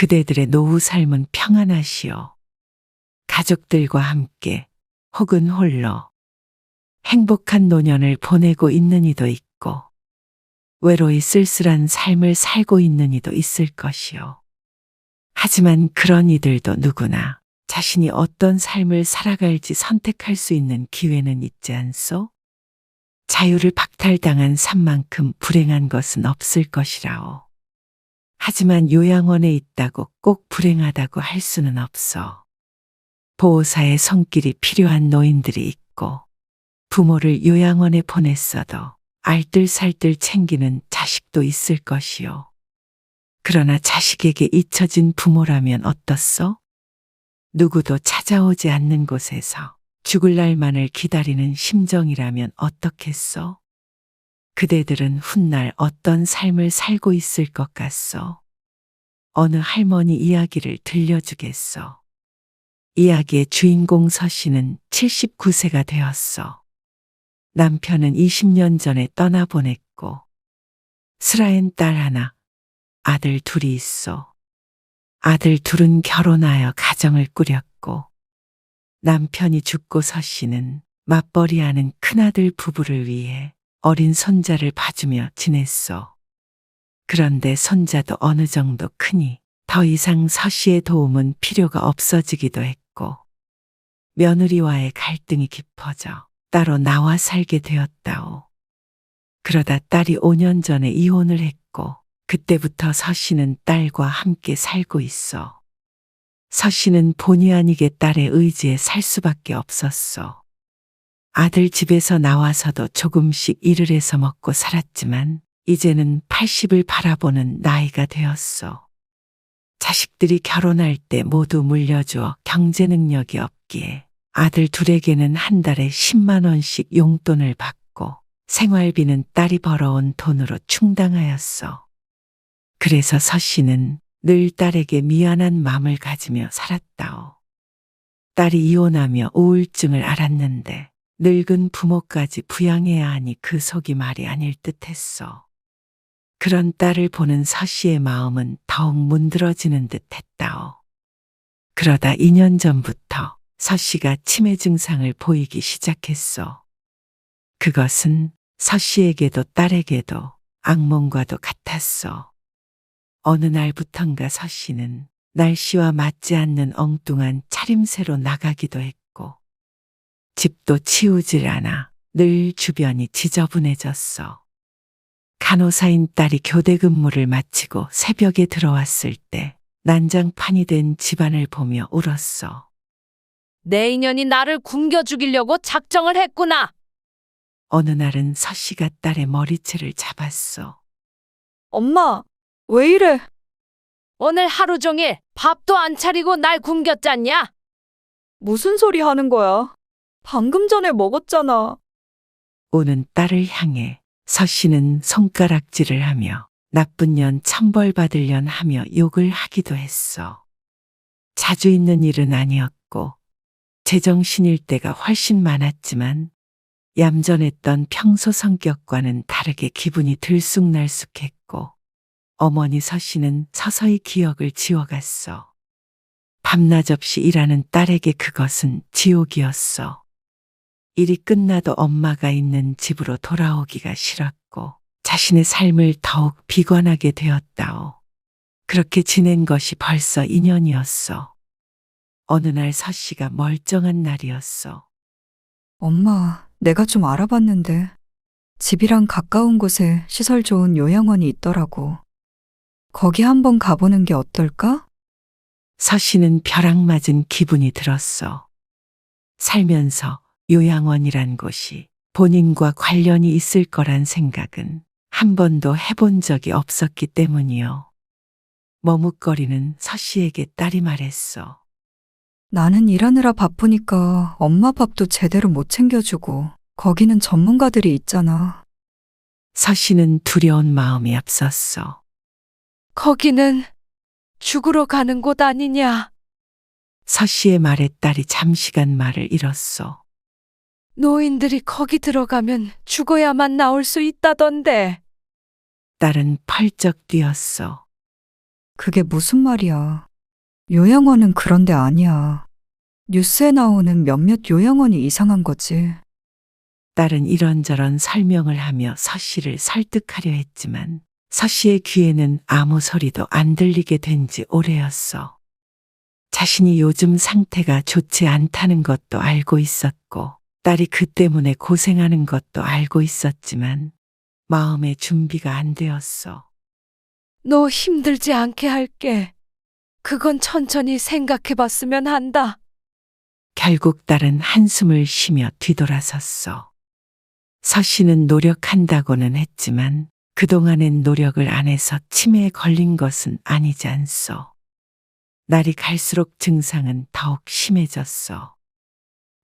그대들의 노후 삶은 평안하시오. 가족들과 함께 혹은 홀로 행복한 노년을 보내고 있는 이도 있고 외로이 쓸쓸한 삶을 살고 있는 이도 있을 것이오. 하지만 그런 이들도 누구나 자신이 어떤 삶을 살아갈지 선택할 수 있는 기회는 있지 않소? 자유를 박탈당한 삶만큼 불행한 것은 없을 것이라오. 하지만 요양원에 있다고 꼭 불행하다고 할 수는 없어. 보호사의 손길이 필요한 노인들이 있고 부모를 요양원에 보냈어도 알뜰살뜰 챙기는 자식도 있을 것이요. 그러나 자식에게 잊혀진 부모라면 어떻소? 누구도 찾아오지 않는 곳에서 죽을 날만을 기다리는 심정이라면 어떻겠소? 그대들은 훗날 어떤 삶을 살고 있을 것 같소? 어느 할머니 이야기를 들려주겠소? 이야기의 주인공 서씨는 79세가 되었소. 남편은 20년 전에 떠나보냈고 슬아엔 딸 하나, 아들 둘이 있어. 아들 둘은 결혼하여 가정을 꾸렸고 남편이 죽고 서씨는 맞벌이하는 큰아들 부부를 위해 어린 손자를 봐주며 지냈소. 그런데 손자도 어느 정도 크니 더 이상 서씨의 도움은 필요가 없어지기도 했고 며느리와의 갈등이 깊어져 따로 나와 살게 되었다오. 그러다 딸이 5년 전에 이혼을 했고 그때부터 서씨는 딸과 함께 살고 있어. 서씨는 본의 아니게 딸의 의지에 살 수밖에 없었어. 아들 집에서 나와서도 조금씩 일을 해서 먹고 살았지만 이제는 80을 바라보는 나이가 되었어. 자식들이 결혼할 때 모두 물려주어 경제 능력이 없기에 아들 둘에게는 한 달에 10만 원씩 용돈을 받고 생활비는 딸이 벌어온 돈으로 충당하였어. 그래서 서씨는 늘 딸에게 미안한 마음을 가지며 살았다오. 딸이 이혼하며 우울증을 앓았는데 늙은 부모까지 부양해야 하니 그 속이 말이 아닐 듯했어. 그런 딸을 보는 서씨의 마음은 더욱 문드러지는 듯 했다오. 그러다 2년 전부터 서씨가 치매 증상을 보이기 시작했어. 그것은 서씨에게도 딸에게도 악몽과도 같았어. 어느 날부턴가 서씨는 날씨와 맞지 않는 엉뚱한 차림새로 나가기도 했고 집도 치우질 않아 늘 주변이 지저분해졌어. 간호사인 딸이 교대 근무를 마치고 새벽에 들어왔을 때 난장판이 된 집안을 보며 울었어. 내 인연이 나를 굶겨 죽이려고 작정을 했구나. 어느 날은 서씨가 딸의 머리채를 잡았어. 엄마, 왜 이래? 오늘 하루 종일 밥도 안 차리고 날 굶겼잖냐? 무슨 소리 하는 거야? 방금 전에 먹었잖아. 우는 딸을 향해 서씨는 손가락질을 하며 나쁜 년 천벌받을 년 하며 욕을 하기도 했어. 자주 있는 일은 아니었고 제정신일 때가 훨씬 많았지만 얌전했던 평소 성격과는 다르게 기분이 들쑥날쑥했고 어머니 서씨는 서서히 기억을 지워갔어. 밤낮 없이 일하는 딸에게 그것은 지옥이었어. 일이 끝나도 엄마가 있는 집으로 돌아오기가 싫었고 자신의 삶을 더욱 비관하게 되었다오. 그렇게 지낸 것이 벌써 2년이었어. 어느 날 서씨가 멀쩡한 날이었어. 엄마, 내가 좀 알아봤는데 집이랑 가까운 곳에 시설 좋은 요양원이 있더라고. 거기 한번 가보는 게 어떨까? 서씨는 벼락 맞은 기분이 들었어. 살면서 요양원이란 곳이 본인과 관련이 있을 거란 생각은 한 번도 해본 적이 없었기 때문이요. 머뭇거리는 서씨에게 딸이 말했어. 나는 일하느라 바쁘니까 엄마 밥도 제대로 못 챙겨주고 거기는 전문가들이 있잖아. 서씨는 두려운 마음이 앞섰어. 거기는 죽으러 가는 곳 아니냐? 서씨의 말에 딸이 잠시간 말을 잃었어. 노인들이 거기 들어가면 죽어야만 나올 수 있다던데. 딸은 펄쩍 뛰었어. 그게 무슨 말이야. 요양원은 그런데 아니야. 뉴스에 나오는 몇몇 요양원이 이상한 거지. 딸은 이런저런 설명을 하며 서 씨를 설득하려 했지만 서 씨의 귀에는 아무 소리도 안 들리게 된 지 오래였어. 자신이 요즘 상태가 좋지 않다는 것도 알고 있었고 딸이 그 때문에 고생하는 것도 알고 있었지만 마음의 준비가 안 되었어. 너 힘들지 않게 할게. 그건 천천히 생각해 봤으면 한다. 결국 딸은 한숨을 쉬며 뒤돌아섰어. 서 씨는 노력한다고는 했지만 그동안엔 노력을 안 해서 치매에 걸린 것은 아니지 않소. 날이 갈수록 증상은 더욱 심해졌어.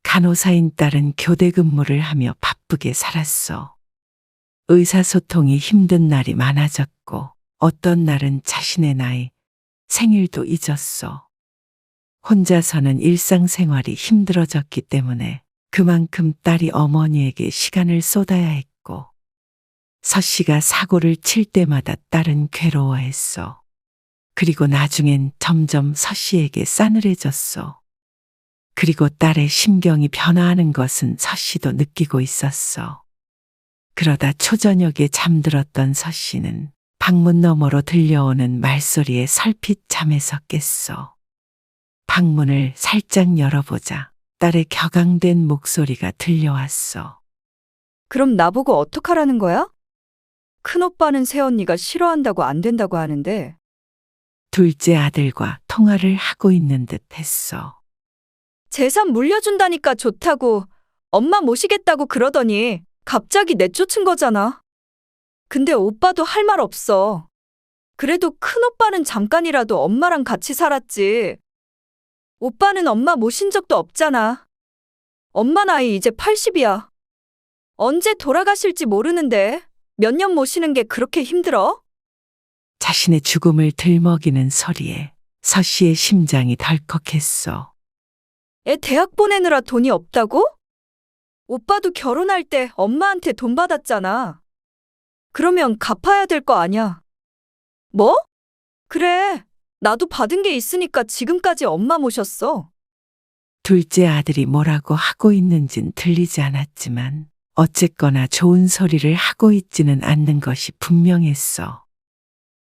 간호사인 딸은 교대 근무를 하며 바쁘게 살았어. 의사소통이 힘든 날이 많아졌고 어떤 날은 자신의 나이, 생일도 잊었어. 혼자서는 일상생활이 힘들어졌기 때문에 그만큼 딸이 어머니에게 시간을 쏟아야 했고 서 씨가 사고를 칠 때마다 딸은 괴로워했어. 그리고 나중엔 점점 서 씨에게 싸늘해졌어. 그리고 딸의 심경이 변화하는 것은 서 씨도 느끼고 있었어. 그러다 초저녁에 잠들었던 서 씨는 방문 너머로 들려오는 말소리에 설핏 잠에서 깼어. 방문을 살짝 열어보자 딸의 격앙된 목소리가 들려왔어. 그럼 나보고 어떡하라는 거야? 큰오빠는 새언니가 싫어한다고 안 된다고 하는데. 둘째 아들과 통화를 하고 있는 듯 했어. 재산 물려준다니까 좋다고 엄마 모시겠다고 그러더니 갑자기 내쫓은 거잖아. 근데 오빠도 할 말 없어. 그래도 큰오빠는 잠깐이라도 엄마랑 같이 살았지. 오빠는 엄마 모신 적도 없잖아. 엄마 나이 이제 80이야. 언제 돌아가실지 모르는데 몇 년 모시는 게 그렇게 힘들어? 자신의 죽음을 들먹이는 소리에 서 씨의 심장이 덜컥했어. 애 대학 보내느라 돈이 없다고? 오빠도 결혼할 때 엄마한테 돈 받았잖아. 그러면 갚아야 될 거 아냐? 뭐? 그래. 나도 받은 게 있으니까 지금까지 엄마 모셨어. 둘째 아들이 뭐라고 하고 있는진 들리지 않았지만 어쨌거나 좋은 소리를 하고 있지는 않는 것이 분명했어.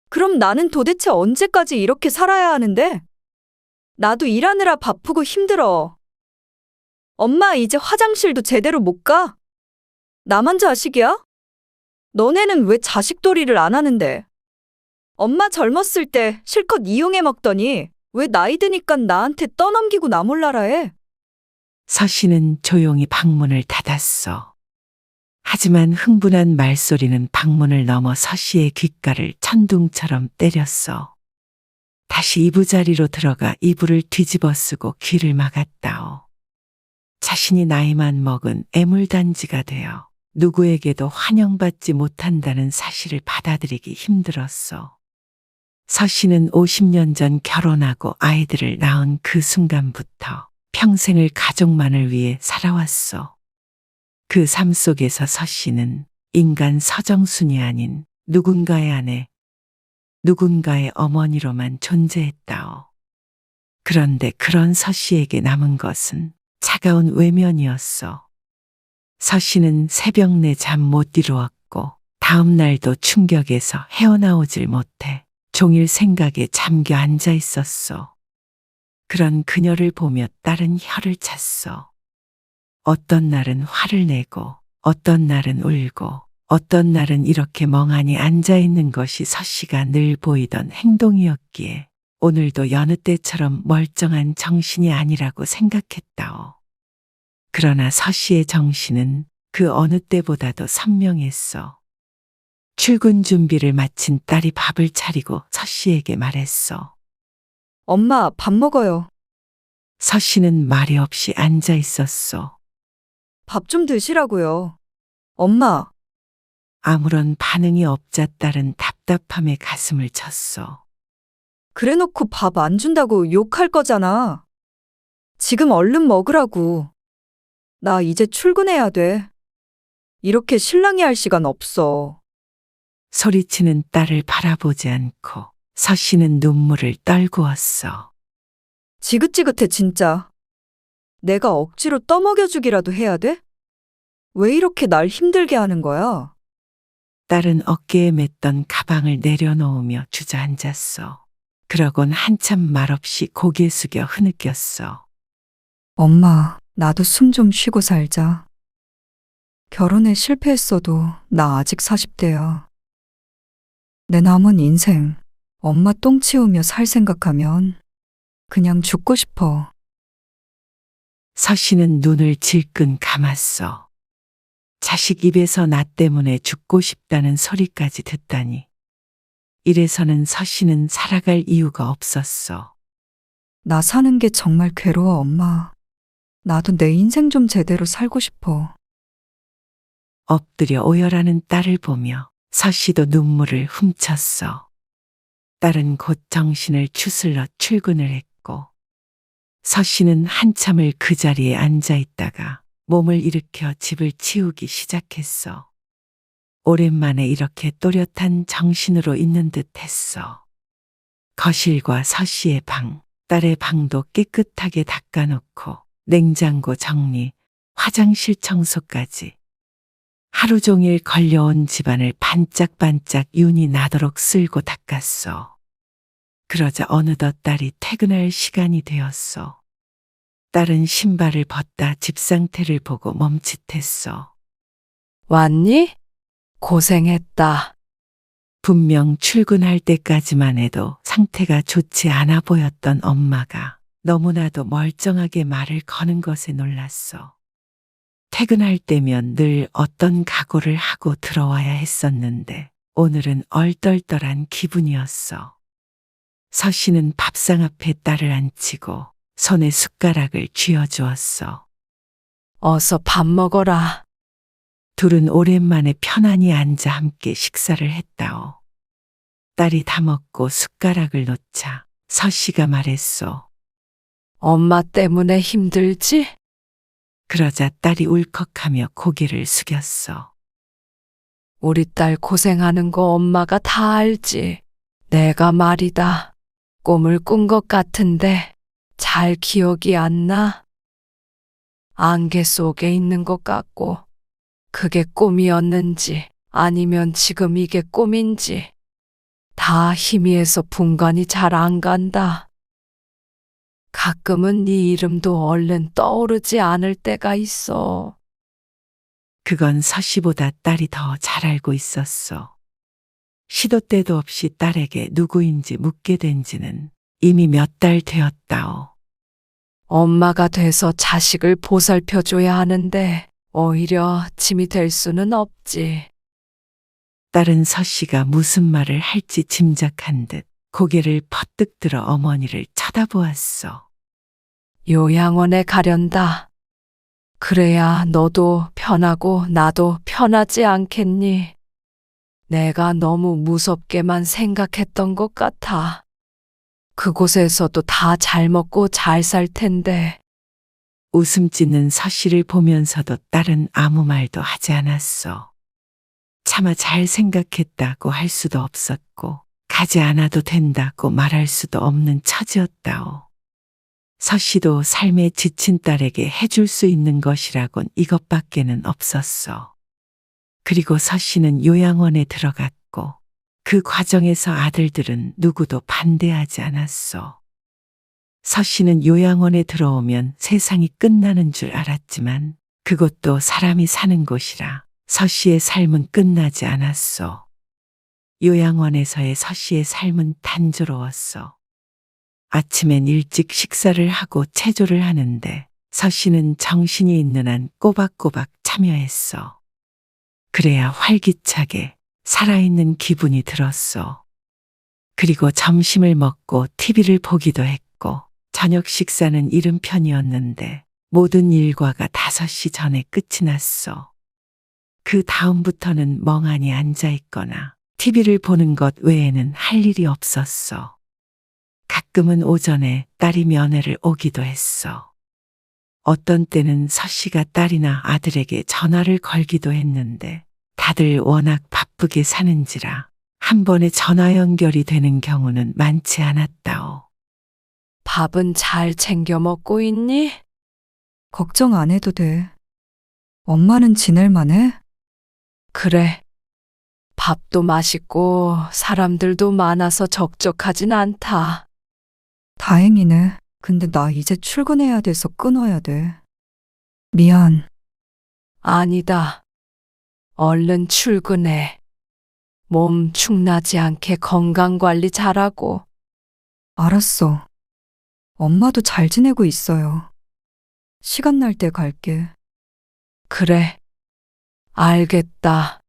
그럼 나는 도대체 언제까지 이렇게 살아야 하는데? 나도 일하느라 바쁘고 힘들어. 엄마 이제 화장실도 제대로 못 가? 나만 자식이야? 너네는 왜 자식돌이를 안 하는데? 엄마 젊었을 때 실컷 이용해 먹더니 왜 나이 드니까 나한테 떠넘기고 나 몰라라 해? 서 씨는 조용히 방문을 닫았어. 하지만 흥분한 말소리는 방문을 넘어 서 씨의 귓가를 천둥처럼 때렸어. 다시 이부자리로 들어가 이불을 뒤집어 쓰고 귀를 막았다오. 자신이 나이만 먹은 애물단지가 되어 누구에게도 환영받지 못한다는 사실을 받아들이기 힘들었어. 서 씨는 50년 전 결혼하고 아이들을 낳은 그 순간부터 평생을 가족만을 위해 살아왔어. 그 삶 속에서 서 씨는 인간 서정순이 아닌 누군가의 아내, 누군가의 어머니로만 존재했다오. 그런데 그런 서 씨에게 남은 것은 차가운 외면이었어. 서 씨는 새벽 내 잠 못 이루었고 다음 날도 충격에서 헤어나오질 못해 종일 생각에 잠겨 앉아 있었어. 그런 그녀를 보며 딸은 혀를 찼어. 어떤 날은 화를 내고 어떤 날은 울고 어떤 날은 이렇게 멍하니 앉아 있는 것이 서 씨가 늘 보이던 행동이었기에 오늘도 여느 때처럼 멀쩡한 정신이 아니라고 생각했다오. 그러나 서 씨의 정신은 그 어느 때보다도 선명했어. 출근 준비를 마친 딸이 밥을 차리고 서 씨에게 말했어. 엄마 밥 먹어요. 서 씨는 말이 없이 앉아 있었어. 밥 좀 드시라고요. 엄마. 아무런 반응이 없자 딸은 답답함에 가슴을 쳤어. 그래놓고 밥 안 준다고 욕할 거잖아. 지금 얼른 먹으라고. 나 이제 출근해야 돼. 이렇게 실랑이 할 시간 없어. 소리치는 딸을 바라보지 않고 서 씨는 눈물을 떨구었어. 지긋지긋해, 진짜. 내가 억지로 떠먹여주기라도 해야 돼? 왜 이렇게 날 힘들게 하는 거야? 딸은 어깨에 맸던 가방을 내려놓으며 주저앉았어. 그러곤 한참 말없이 고개 숙여 흐느꼈어. 엄마, 나도 숨 좀 쉬고 살자. 결혼에 실패했어도 나 아직 40대야. 내 남은 인생, 엄마 똥 치우며 살 생각하면 그냥 죽고 싶어. 서 씨는 눈을 질끈 감았어. 자식 입에서 나 때문에 죽고 싶다는 소리까지 듣다니. 이래서는 서 씨는 살아갈 이유가 없었어. 나 사는 게 정말 괴로워, 엄마. 나도 내 인생 좀 제대로 살고 싶어. 엎드려 오열하는 딸을 보며 서 씨도 눈물을 훔쳤어. 딸은 곧 정신을 추슬러 출근을 했고, 서 씨는 한참을 그 자리에 앉아 있다가 몸을 일으켜 집을 치우기 시작했어. 오랜만에 이렇게 또렷한 정신으로 있는 듯 했어. 거실과 서 씨의 방, 딸의 방도 깨끗하게 닦아놓고 냉장고 정리, 화장실 청소까지. 하루 종일 걸려온 집안을 반짝반짝 윤이 나도록 쓸고 닦았어. 그러자 어느덧 딸이 퇴근할 시간이 되었어. 딸은 신발을 벗다 집 상태를 보고 멈칫했어. 왔니? 고생했다. 분명 출근할 때까지만 해도 상태가 좋지 않아 보였던 엄마가 너무나도 멀쩡하게 말을 거는 것에 놀랐어. 퇴근할 때면 늘 어떤 각오를 하고 들어와야 했었는데 오늘은 얼떨떨한 기분이었어. 서 씨는 밥상 앞에 딸을 앉히고 손에 숟가락을 쥐어주었어. 어서 밥 먹어라. 둘은 오랜만에 편안히 앉아 함께 식사를 했다오. 딸이 다 먹고 숟가락을 놓자 서 씨가 말했소. 엄마 때문에 힘들지? 그러자 딸이 울컥하며 고개를 숙였어. 우리 딸 고생하는 거 엄마가 다 알지. 내가 말이다. 꿈을 꾼 것 같은데 잘 기억이 안 나. 안개 속에 있는 것 같고 그게 꿈이었는지 아니면 지금 이게 꿈인지 다 희미해서 분간이 잘 안 간다. 가끔은 네 이름도 얼른 떠오르지 않을 때가 있어. 그건 서 씨보다 딸이 더 잘 알고 있었어. 시도 때도 없이 딸에게 누구인지 묻게 된 지는 이미 몇 달 되었다오. 엄마가 돼서 자식을 보살펴줘야 하는데 오히려 짐이 될 수는 없지. 딸은 서 씨가 무슨 말을 할지 짐작한 듯 고개를 퍼뜩 들어 어머니를 쳐다보았어. 요양원에 가련다. 그래야 너도 편하고 나도 편하지 않겠니? 내가 너무 무섭게만 생각했던 것 같아. 그곳에서도 다 잘 먹고 잘 살 텐데. 웃음 짓는 서 씨를 보면서도 딸은 아무 말도 하지 않았어. 차마 잘 생각했다고 할 수도 없었고 가지 않아도 된다고 말할 수도 없는 처지였다오. 서 씨도 삶에 지친 딸에게 해줄 수 있는 것이라곤 이것밖에는 없었어. 그리고 서 씨는 요양원에 들어갔고 그 과정에서 아들들은 누구도 반대하지 않았어. 서 씨는 요양원에 들어오면 세상이 끝나는 줄 알았지만 그것도 사람이 사는 곳이라 서 씨의 삶은 끝나지 않았어. 요양원에서의 서 씨의 삶은 단조로웠어. 아침엔 일찍 식사를 하고 체조를 하는데 서 씨는 정신이 있는 한 꼬박꼬박 참여했어. 그래야 활기차게 살아있는 기분이 들었어. 그리고 점심을 먹고 TV를 보기도 했고 저녁 식사는 이른 편이었는데 모든 일과가 5시 전에 끝이 났어. 그 다음부터는 멍하니 앉아있거나 TV를 보는 것 외에는 할 일이 없었어. 가끔은 오전에 딸이 면회를 오기도 했어. 어떤 때는 서 씨가 딸이나 아들에게 전화를 걸기도 했는데 다들 워낙 바쁘게 사는지라 한 번에 전화 연결이 되는 경우는 많지 않았다오. 밥은 잘 챙겨 먹고 있니? 걱정 안 해도 돼. 엄마는 지낼만해? 그래. 밥도 맛있고 사람들도 많아서 적적하진 않다. 다행이네. 근데 나 이제 출근해야 돼서 끊어야 돼. 미안. 아니다. 얼른 출근해. 몸 축나지 않게 건강 관리 잘하고. 알았어. 엄마도 잘 지내고 있어요. 시간 날 때 갈게. 그래. 알겠다.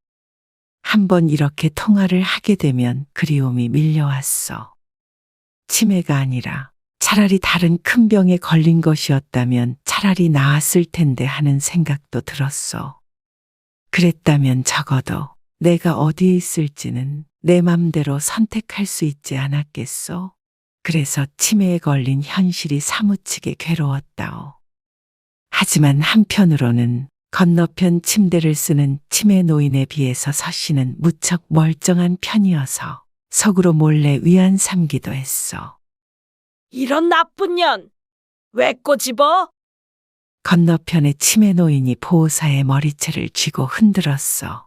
한 번 이렇게 통화를 하게 되면 그리움이 밀려왔어. 치매가 아니라 차라리 다른 큰 병에 걸린 것이었다면 차라리 나았을 텐데 하는 생각도 들었어. 그랬다면 적어도 내가 어디에 있을지는 내 맘대로 선택할 수 있지 않았겠소? 그래서 치매에 걸린 현실이 사무치게 괴로웠다오. 하지만 한편으로는 건너편 침대를 쓰는 치매 노인에 비해서 서씨는 무척 멀쩡한 편이어서 속으로 몰래 위안 삼기도 했어. 이런 나쁜 년! 왜 꼬집어? 건너편의 치매 노인이 보호사의 머리채를 쥐고 흔들었어.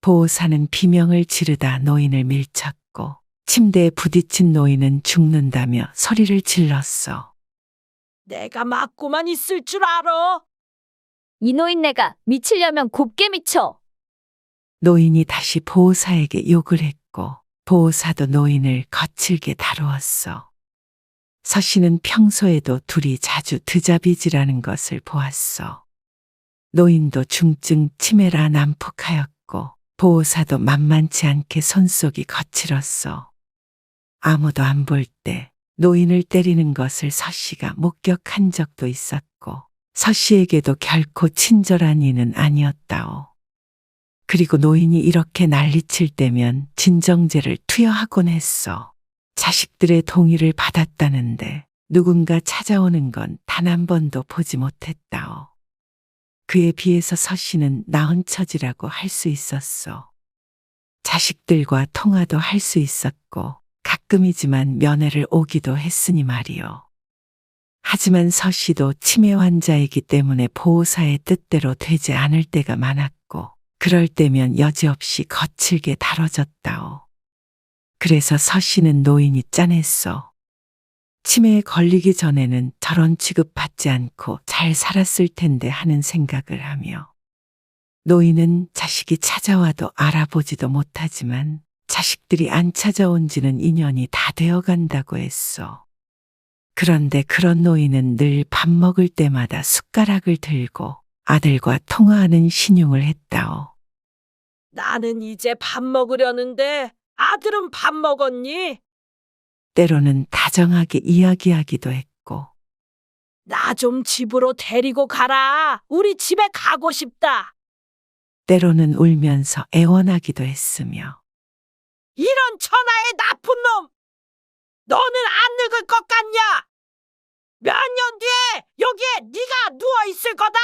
보호사는 비명을 지르다 노인을 밀쳤고 침대에 부딪힌 노인은 죽는다며 소리를 질렀어. 내가 맞고만 있을 줄 알아? 이 노인네가 미치려면 곱게 미쳐. 노인이 다시 보호사에게 욕을 했고 보호사도 노인을 거칠게 다루었어. 서씨는 평소에도 둘이 자주 드자비질하는 것을 보았어. 노인도 중증 치매라 난폭하였고 보호사도 만만치 않게 손속이 거칠었어. 아무도 안 볼 때 노인을 때리는 것을 서씨가 목격한 적도 있었고 서씨에게도 결코 친절한 이는 아니었다오. 그리고 노인이 이렇게 난리칠 때면 진정제를 투여하곤 했어. 자식들의 동의를 받았다는데 누군가 찾아오는 건 단 한 번도 보지 못했다오. 그에 비해서 서씨는 나은 처지라고 할 수 있었어. 자식들과 통화도 할 수 있었고 가끔이지만 면회를 오기도 했으니 말이요. 하지만 서씨도 치매 환자이기 때문에 보호사의 뜻대로 되지 않을 때가 많았고 그럴 때면 여지없이 거칠게 다뤄졌다오. 그래서 서씨는 노인이 짠했어. 치매에 걸리기 전에는 저런 취급받지 않고 잘 살았을 텐데 하는 생각을 하며 노인은 자식이 찾아와도 알아보지도 못하지만 자식들이 안 찾아온 지는 2년이 다 되어간다고 했어. 그런데 그런 노인은 늘 밥 먹을 때마다 숟가락을 들고 아들과 통화하는 신용을 했다오. 나는 이제 밥 먹으려는데 아들은 밥 먹었니? 때로는 다정하게 이야기하기도 했고 나 좀 집으로 데리고 가라. 우리 집에 가고 싶다. 때로는 울면서 애원하기도 했으며 이런 천하의 나쁜 놈! 너는 안 늙을 것 같냐? 몇 년 뒤에 여기에 네가 누워 있을 거다.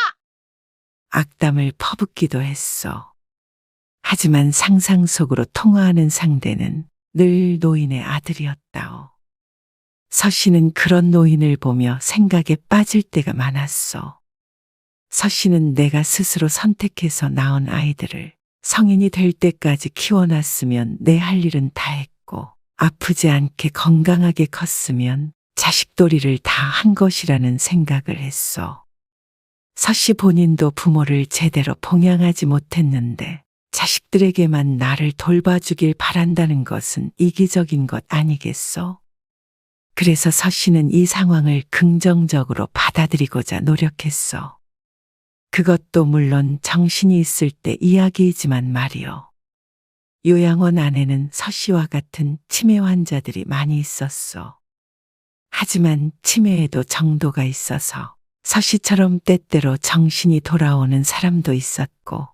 악담을 퍼붓기도 했어. 하지만 상상 속으로 통화하는 상대는 늘 노인의 아들이었다오. 서씨는 그런 노인을 보며 생각에 빠질 때가 많았어. 서씨는 내가 스스로 선택해서 낳은 아이들을 성인이 될 때까지 키워놨으면 내 할 일은 다 했고 아프지 않게 건강하게 컸으면 자식도리를 다 한 것이라는 생각을 했어. 서씨 본인도 부모를 제대로 봉양하지 못했는데 자식들에게만 나를 돌봐주길 바란다는 것은 이기적인 것 아니겠소? 그래서 서씨는 이 상황을 긍정적으로 받아들이고자 노력했어. 그것도 물론 정신이 있을 때 이야기이지만 말이요. 요양원 안에는 서씨와 같은 치매 환자들이 많이 있었어. 하지만 치매에도 정도가 있어서 서씨처럼 때때로 정신이 돌아오는 사람도 있었고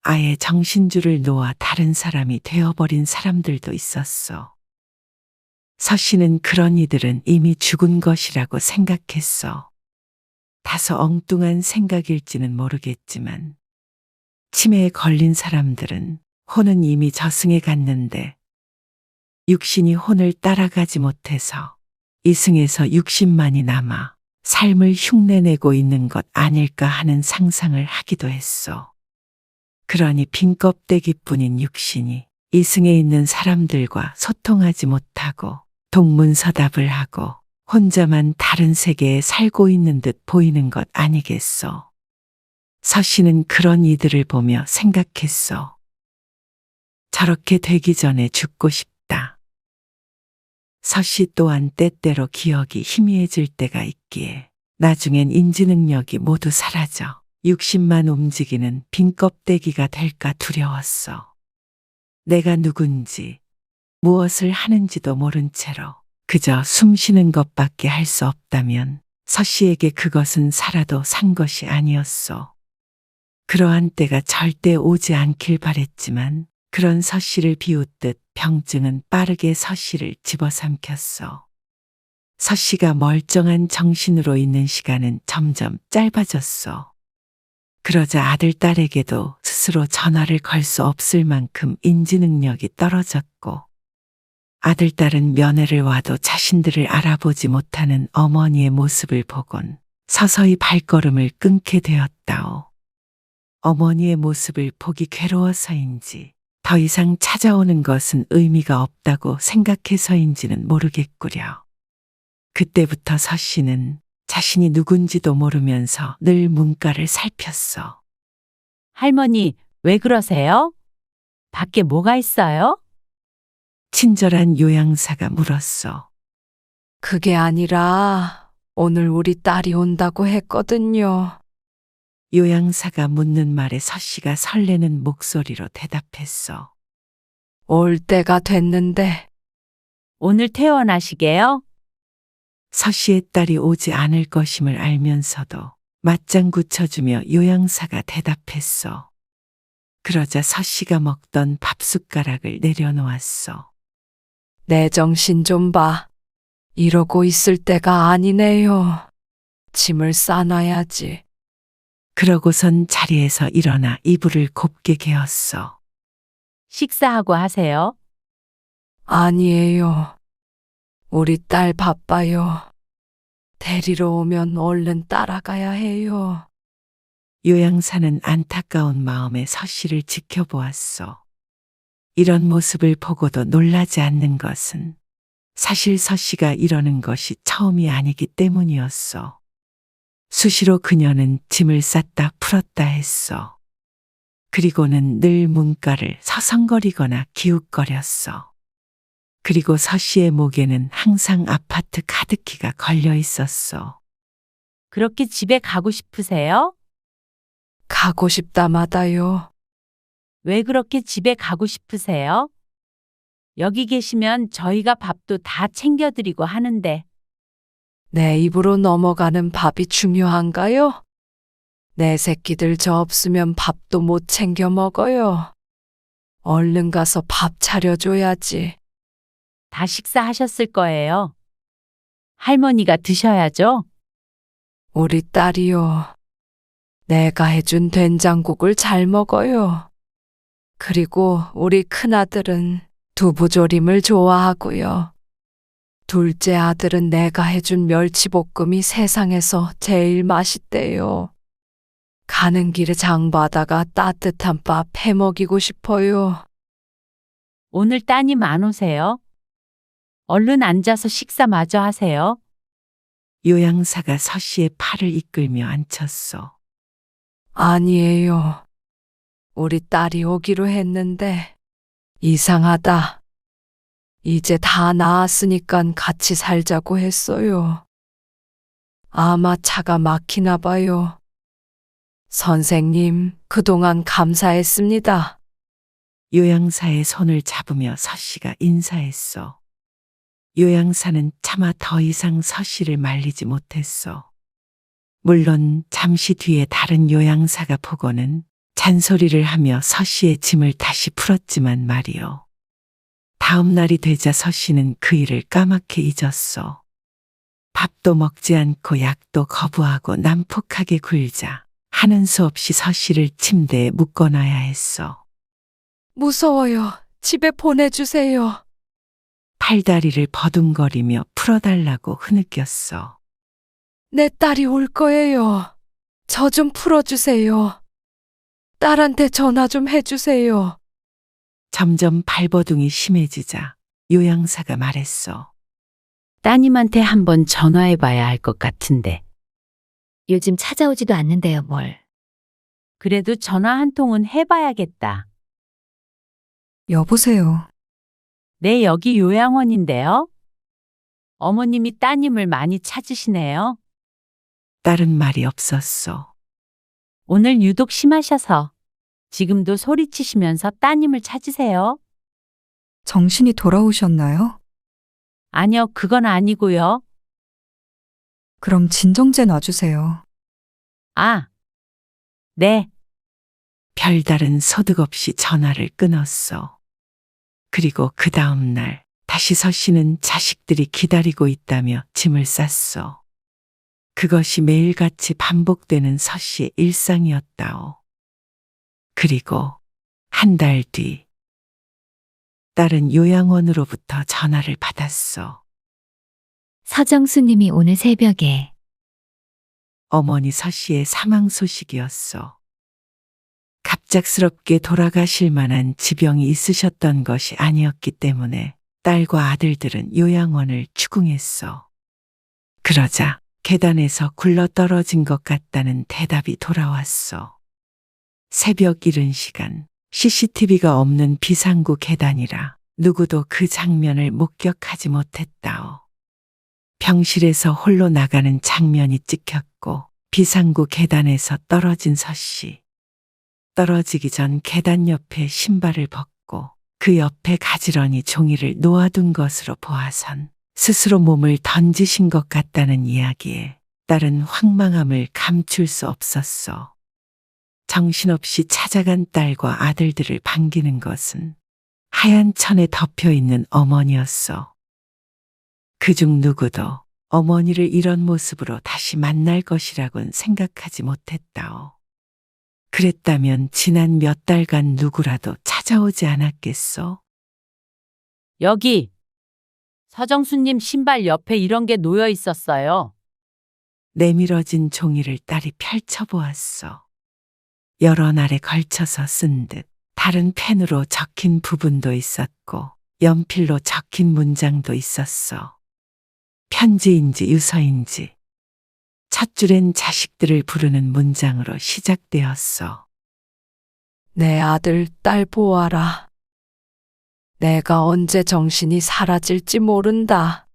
아예 정신줄을 놓아 다른 사람이 되어버린 사람들도 있었어. 서씨는 그런 이들은 이미 죽은 것이라고 생각했어. 다소 엉뚱한 생각일지는 모르겠지만 치매에 걸린 사람들은 혼은 이미 저승에 갔는데 육신이 혼을 따라가지 못해서 이승에서 육신만이 남아 삶을 흉내내고 있는 것 아닐까 하는 상상을 하기도 했소. 그러니 빈 껍데기뿐인 육신이 이승에 있는 사람들과 소통하지 못하고 동문서답을 하고 혼자만 다른 세계에 살고 있는 듯 보이는 것 아니겠소. 서씨는 그런 이들을 보며 생각했소. 저렇게 되기 전에 죽고 싶다. 서씨 또한 때때로 기억이 희미해질 때가 있기에 나중엔 인지 능력이 모두 사라져 육신만 움직이는 빈 껍데기가 될까 두려웠어. 내가 누군지 무엇을 하는지도 모른 채로 그저 숨 쉬는 것밖에 할 수 없다면 서씨에게 그것은 살아도 산 것이 아니었소. 그러한 때가 절대 오지 않길 바랬지만 그런 서씨를 비웃듯 병증은 빠르게 서씨를 집어삼켰어. 서씨가 멀쩡한 정신으로 있는 시간은 점점 짧아졌어. 그러자 아들, 딸에게도 스스로 전화를 걸 수 없을 만큼 인지 능력이 떨어졌고 아들, 딸은 면회를 와도 자신들을 알아보지 못하는 어머니의 모습을 보곤 서서히 발걸음을 끊게 되었다오. 어머니의 모습을 보기 괴로워서인지 더 이상 찾아오는 것은 의미가 없다고 생각해서인지는 모르겠구려. 그때부터 서씨는 자신이 누군지도 모르면서 늘 문가를 살폈어. 할머니, 왜 그러세요? 밖에 뭐가 있어요? 친절한 요양사가 물었어. 그게 아니라 오늘 우리 딸이 온다고 했거든요. 요양사가 묻는 말에 서씨가 설레는 목소리로 대답했어. 올 때가 됐는데 오늘 퇴원하시게요? 서씨의 딸이 오지 않을 것임을 알면서도 맞장구 쳐주며 요양사가 대답했어. 그러자 서씨가 먹던 밥숟가락을 내려놓았어. 내 정신 좀 봐. 이러고 있을 때가 아니네요. 짐을 싸놔야지. 그러고선 자리에서 일어나 이불을 곱게 개었어. 식사하고 하세요. 아니에요. 우리 딸 바빠요. 데리러 오면 얼른 따라가야 해요. 요양사는 안타까운 마음에 서씨를 지켜보았어. 이런 모습을 보고도 놀라지 않는 것은 사실 서씨가 이러는 것이 처음이 아니기 때문이었어. 수시로 그녀는 짐을 쌌다 풀었다 했어. 그리고는 늘 문가를 서성거리거나 기웃거렸어. 그리고 서씨의 목에는 항상 아파트 카드키가 걸려 있었어. 그렇게 집에 가고 싶으세요? 가고 싶다마다요. 왜 그렇게 집에 가고 싶으세요? 여기 계시면 저희가 밥도 다 챙겨드리고 하는데. 내 입으로 넘어가는 밥이 중요한가요? 내 새끼들 저 없으면 밥도 못 챙겨 먹어요. 얼른 가서 밥 차려줘야지. 다 식사하셨을 거예요. 할머니가 드셔야죠. 우리 딸이요. 내가 해준 된장국을 잘 먹어요. 그리고 우리 큰아들은 두부조림을 좋아하고요. 둘째 아들은 내가 해준 멸치볶음이 세상에서 제일 맛있대요. 가는 길에 장 봐다가 따뜻한 밥 해 먹이고 싶어요. 오늘 따님 안 오세요? 얼른 앉아서 식사 마저 하세요. 요양사가 서씨의 팔을 이끌며 앉혔어. 아니에요. 우리 딸이 오기로 했는데 이상하다. 이제 다 나았으니까 같이 살자고 했어요. 아마 차가 막히나 봐요. 선생님, 그동안 감사했습니다. 요양사의 손을 잡으며 서씨가 인사했어. 요양사는 차마 더 이상 서씨를 말리지 못했어. 물론 잠시 뒤에 다른 요양사가 보고는 잔소리를 하며 서씨의 짐을 다시 풀었지만 말이요. 다음 날이 되자 서씨는 그 일을 까맣게 잊었어. 밥도 먹지 않고 약도 거부하고 난폭하게 굴자 하는 수 없이 서씨를 침대에 묶어놔야 했어. 무서워요. 집에 보내주세요. 팔다리를 버둥거리며 풀어달라고 흐느꼈어. 내 딸이 올 거예요. 저 좀 풀어주세요. 딸한테 전화 좀 해주세요. 점점 발버둥이 심해지자 요양사가 말했어. 따님한테 한번 전화해봐야 할 것 같은데. 요즘 찾아오지도 않는데요, 뭘. 그래도 전화 한 통은 해봐야겠다. 여보세요. 네, 여기 요양원인데요. 어머님이 따님을 많이 찾으시네요. 딸은 말이 없었어. 오늘 유독 심하셔서 지금도 소리치시면서 따님을 찾으세요. 정신이 돌아오셨나요? 아니요, 그건 아니고요. 그럼 진정제 놔주세요. 아, 네. 별다른 소득 없이 전화를 끊었어. 그리고 그 다음 날 다시 서씨는 자식들이 기다리고 있다며 짐을 쌌어. 그것이 매일같이 반복되는 서씨의 일상이었다오. 그리고 한 달 뒤, 딸은 요양원으로부터 전화를 받았어. 서정수님이 오늘 새벽에 어머니 서씨의 사망 소식이었어. 갑작스럽게 돌아가실 만한 지병이 있으셨던 것이 아니었기 때문에 딸과 아들들은 요양원을 추궁했어. 그러자 계단에서 굴러 떨어진 것 같다는 대답이 돌아왔어. 새벽 이른 시간, CCTV가 없는 비상구 계단이라 누구도 그 장면을 목격하지 못했다오. 병실에서 홀로 나가는 장면이 찍혔고 비상구 계단에서 떨어진 서씨. 떨어지기 전 계단 옆에 신발을 벗고 그 옆에 가지런히 종이를 놓아둔 것으로 보아선 스스로 몸을 던지신 것 같다는 이야기에 딸은 황망함을 감출 수 없었어. 정신없이 찾아간 딸과 아들들을 반기는 것은 하얀 천에 덮여 있는 어머니였어. 그중 누구도 어머니를 이런 모습으로 다시 만날 것이라곤 생각하지 못했다오. 그랬다면 지난 몇 달간 누구라도 찾아오지 않았겠어? 여기 서정수님 신발 옆에 이런 게 놓여 있었어요. 내밀어진 종이를 딸이 펼쳐보았어. 여러 날에 걸쳐서 쓴 듯 다른 펜으로 적힌 부분도 있었고 연필로 적힌 문장도 있었어. 편지인지 유서인지 첫 줄엔 자식들을 부르는 문장으로 시작되었어. 내 아들, 딸 보아라. 내가 언제 정신이 사라질지 모른다.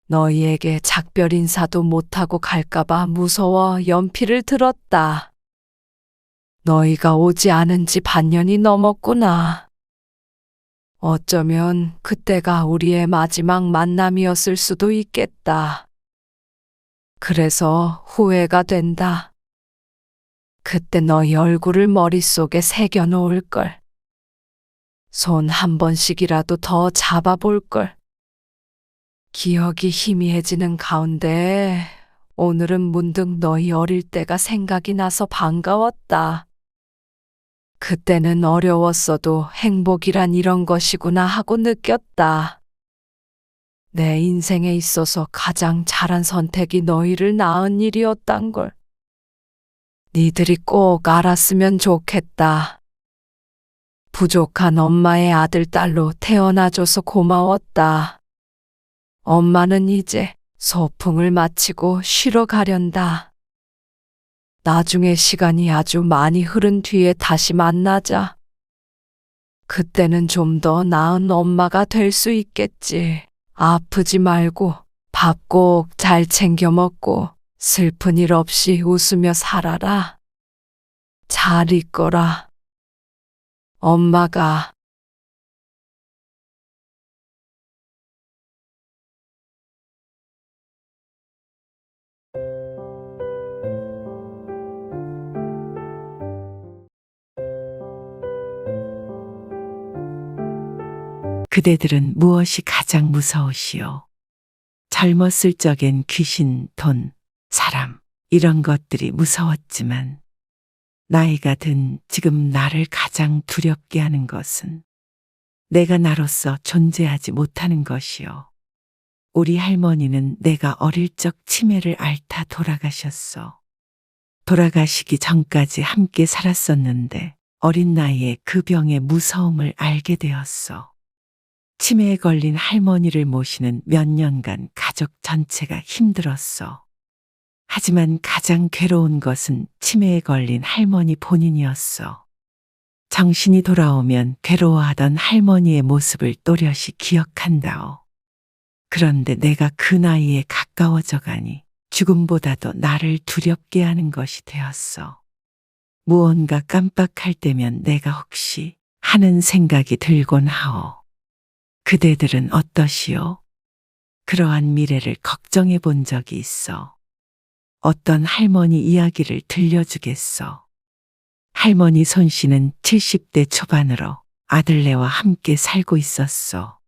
너희에게 작별 인사도 못하고 갈까봐 무서워 연필을 들었다. 너희가 오지 않은 지 반년이 넘었구나. 어쩌면 그때가 우리의 마지막 만남이었을 수도 있겠다. 그래서 후회가 된다. 그때 너희 얼굴을 머릿속에 새겨 놓을 걸. 손 한 번씩이라도 더 잡아볼 걸. 기억이 희미해지는 가운데 오늘은 문득 너희 어릴 때가 생각이 나서 반가웠다. 그때는 어려웠어도 행복이란 이런 것이구나 하고 느꼈다. 내 인생에 있어서 가장 잘한 선택이 너희를 낳은 일이었단 걸. 니들이 꼭 알았으면 좋겠다. 부족한 엄마의 아들, 딸로 태어나줘서 고마웠다. 엄마는 이제 소풍을 마치고 쉬러 가련다. 나중에 시간이 아주 많이 흐른 뒤에 다시 만나자. 그때는 좀 더 나은 엄마가 될 수 있겠지. 아프지 말고 밥 꼭 잘 챙겨 먹고 슬픈 일 없이 웃으며 살아라. 잘 있거라. 엄마가. 그대들은 무엇이 가장 무서우시오? 젊었을 적엔 귀신, 돈, 사람 이런 것들이 무서웠지만 나이가 든 지금 나를 가장 두렵게 하는 것은 내가 나로서 존재하지 못하는 것이요. 우리 할머니는 내가 어릴 적 치매를 앓다 돌아가셨어. 돌아가시기 전까지 함께 살았었는데 어린 나이에 그 병의 무서움을 알게 되었어. 치매에 걸린 할머니를 모시는 몇 년간 가족 전체가 힘들었어. 하지만 가장 괴로운 것은 치매에 걸린 할머니 본인이었어. 정신이 돌아오면 괴로워하던 할머니의 모습을 또렷이 기억한다오. 그런데 내가 그 나이에 가까워져 가니 죽음보다도 나를 두렵게 하는 것이 되었어. 무언가 깜빡할 때면 내가 혹시 하는 생각이 들곤 하오. 그대들은 어떠시오? 그러한 미래를 걱정해 본 적이 있어. 어떤 할머니 이야기를 들려주겠어. 할머니 손 씨는 70대 초반으로 아들네와 함께 살고 있었어.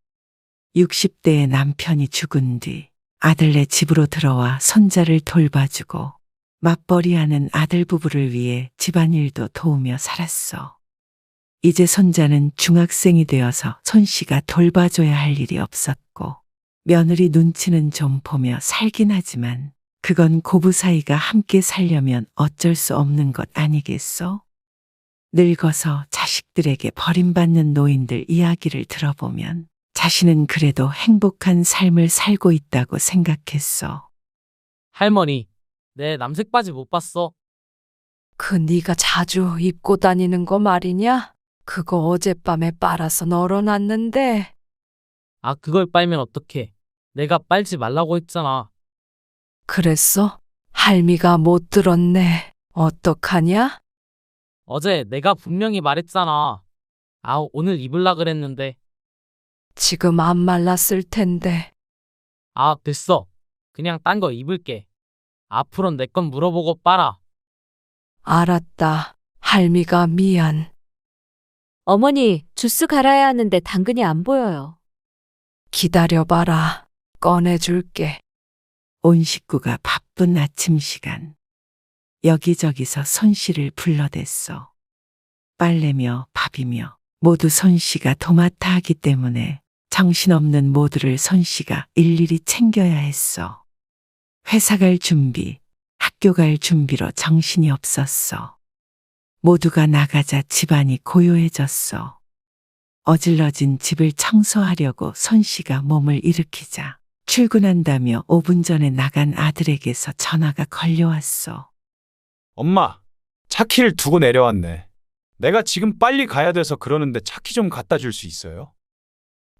60대에 남편이 죽은 뒤 아들네 집으로 들어와 손자를 돌봐주고 맞벌이하는 아들 부부를 위해 집안일도 도우며 살았어. 이제 손자는 중학생이 되어서 손 씨가 돌봐줘야 할 일이 없었고 며느리 눈치는 좀 보며 살긴 하지만 그건 고부 사이가 함께 살려면 어쩔 수 없는 것 아니겠소? 늙어서 자식들에게 버림받는 노인들 이야기를 들어보면 자신은 그래도 행복한 삶을 살고 있다고 생각했어. 할머니, 내 남색 바지 못 봤어? 그 네가 자주 입고 다니는 거 말이냐? 그거 어젯밤에 빨아서 널어놨는데. 아, 그걸 빨면 어떡해. 내가 빨지 말라고 했잖아. 그랬어? 할미가 못 들었네. 어떡하냐? 어제 내가 분명히 말했잖아. 아, 오늘 입을라 그랬는데. 지금 안 말랐을 텐데. 아, 됐어. 그냥 딴 거 입을게. 앞으론 내 건 물어보고 빨아. 알았다. 할미가 미안. 어머니, 주스 갈아야 하는데 당근이 안 보여요. 기다려봐라. 꺼내줄게. 온 식구가 바쁜 아침 시간. 여기저기서 손 씨를 불러댔어. 빨래며 밥이며 모두 손 씨가 도맡아 하기 때문에 정신없는 모두를 손 씨가 일일이 챙겨야 했어. 회사 갈 준비, 학교 갈 준비로 정신이 없었어. 모두가 나가자 집안이 고요해졌어. 어질러진 집을 청소하려고 손 씨가 몸을 일으키자 출근한다며 5분 전에 나간 아들에게서 전화가 걸려왔어. 엄마, 차 키를 두고 내려왔네. 내가 지금 빨리 가야 돼서 그러는데 차 키 좀 갖다 줄 수 있어요?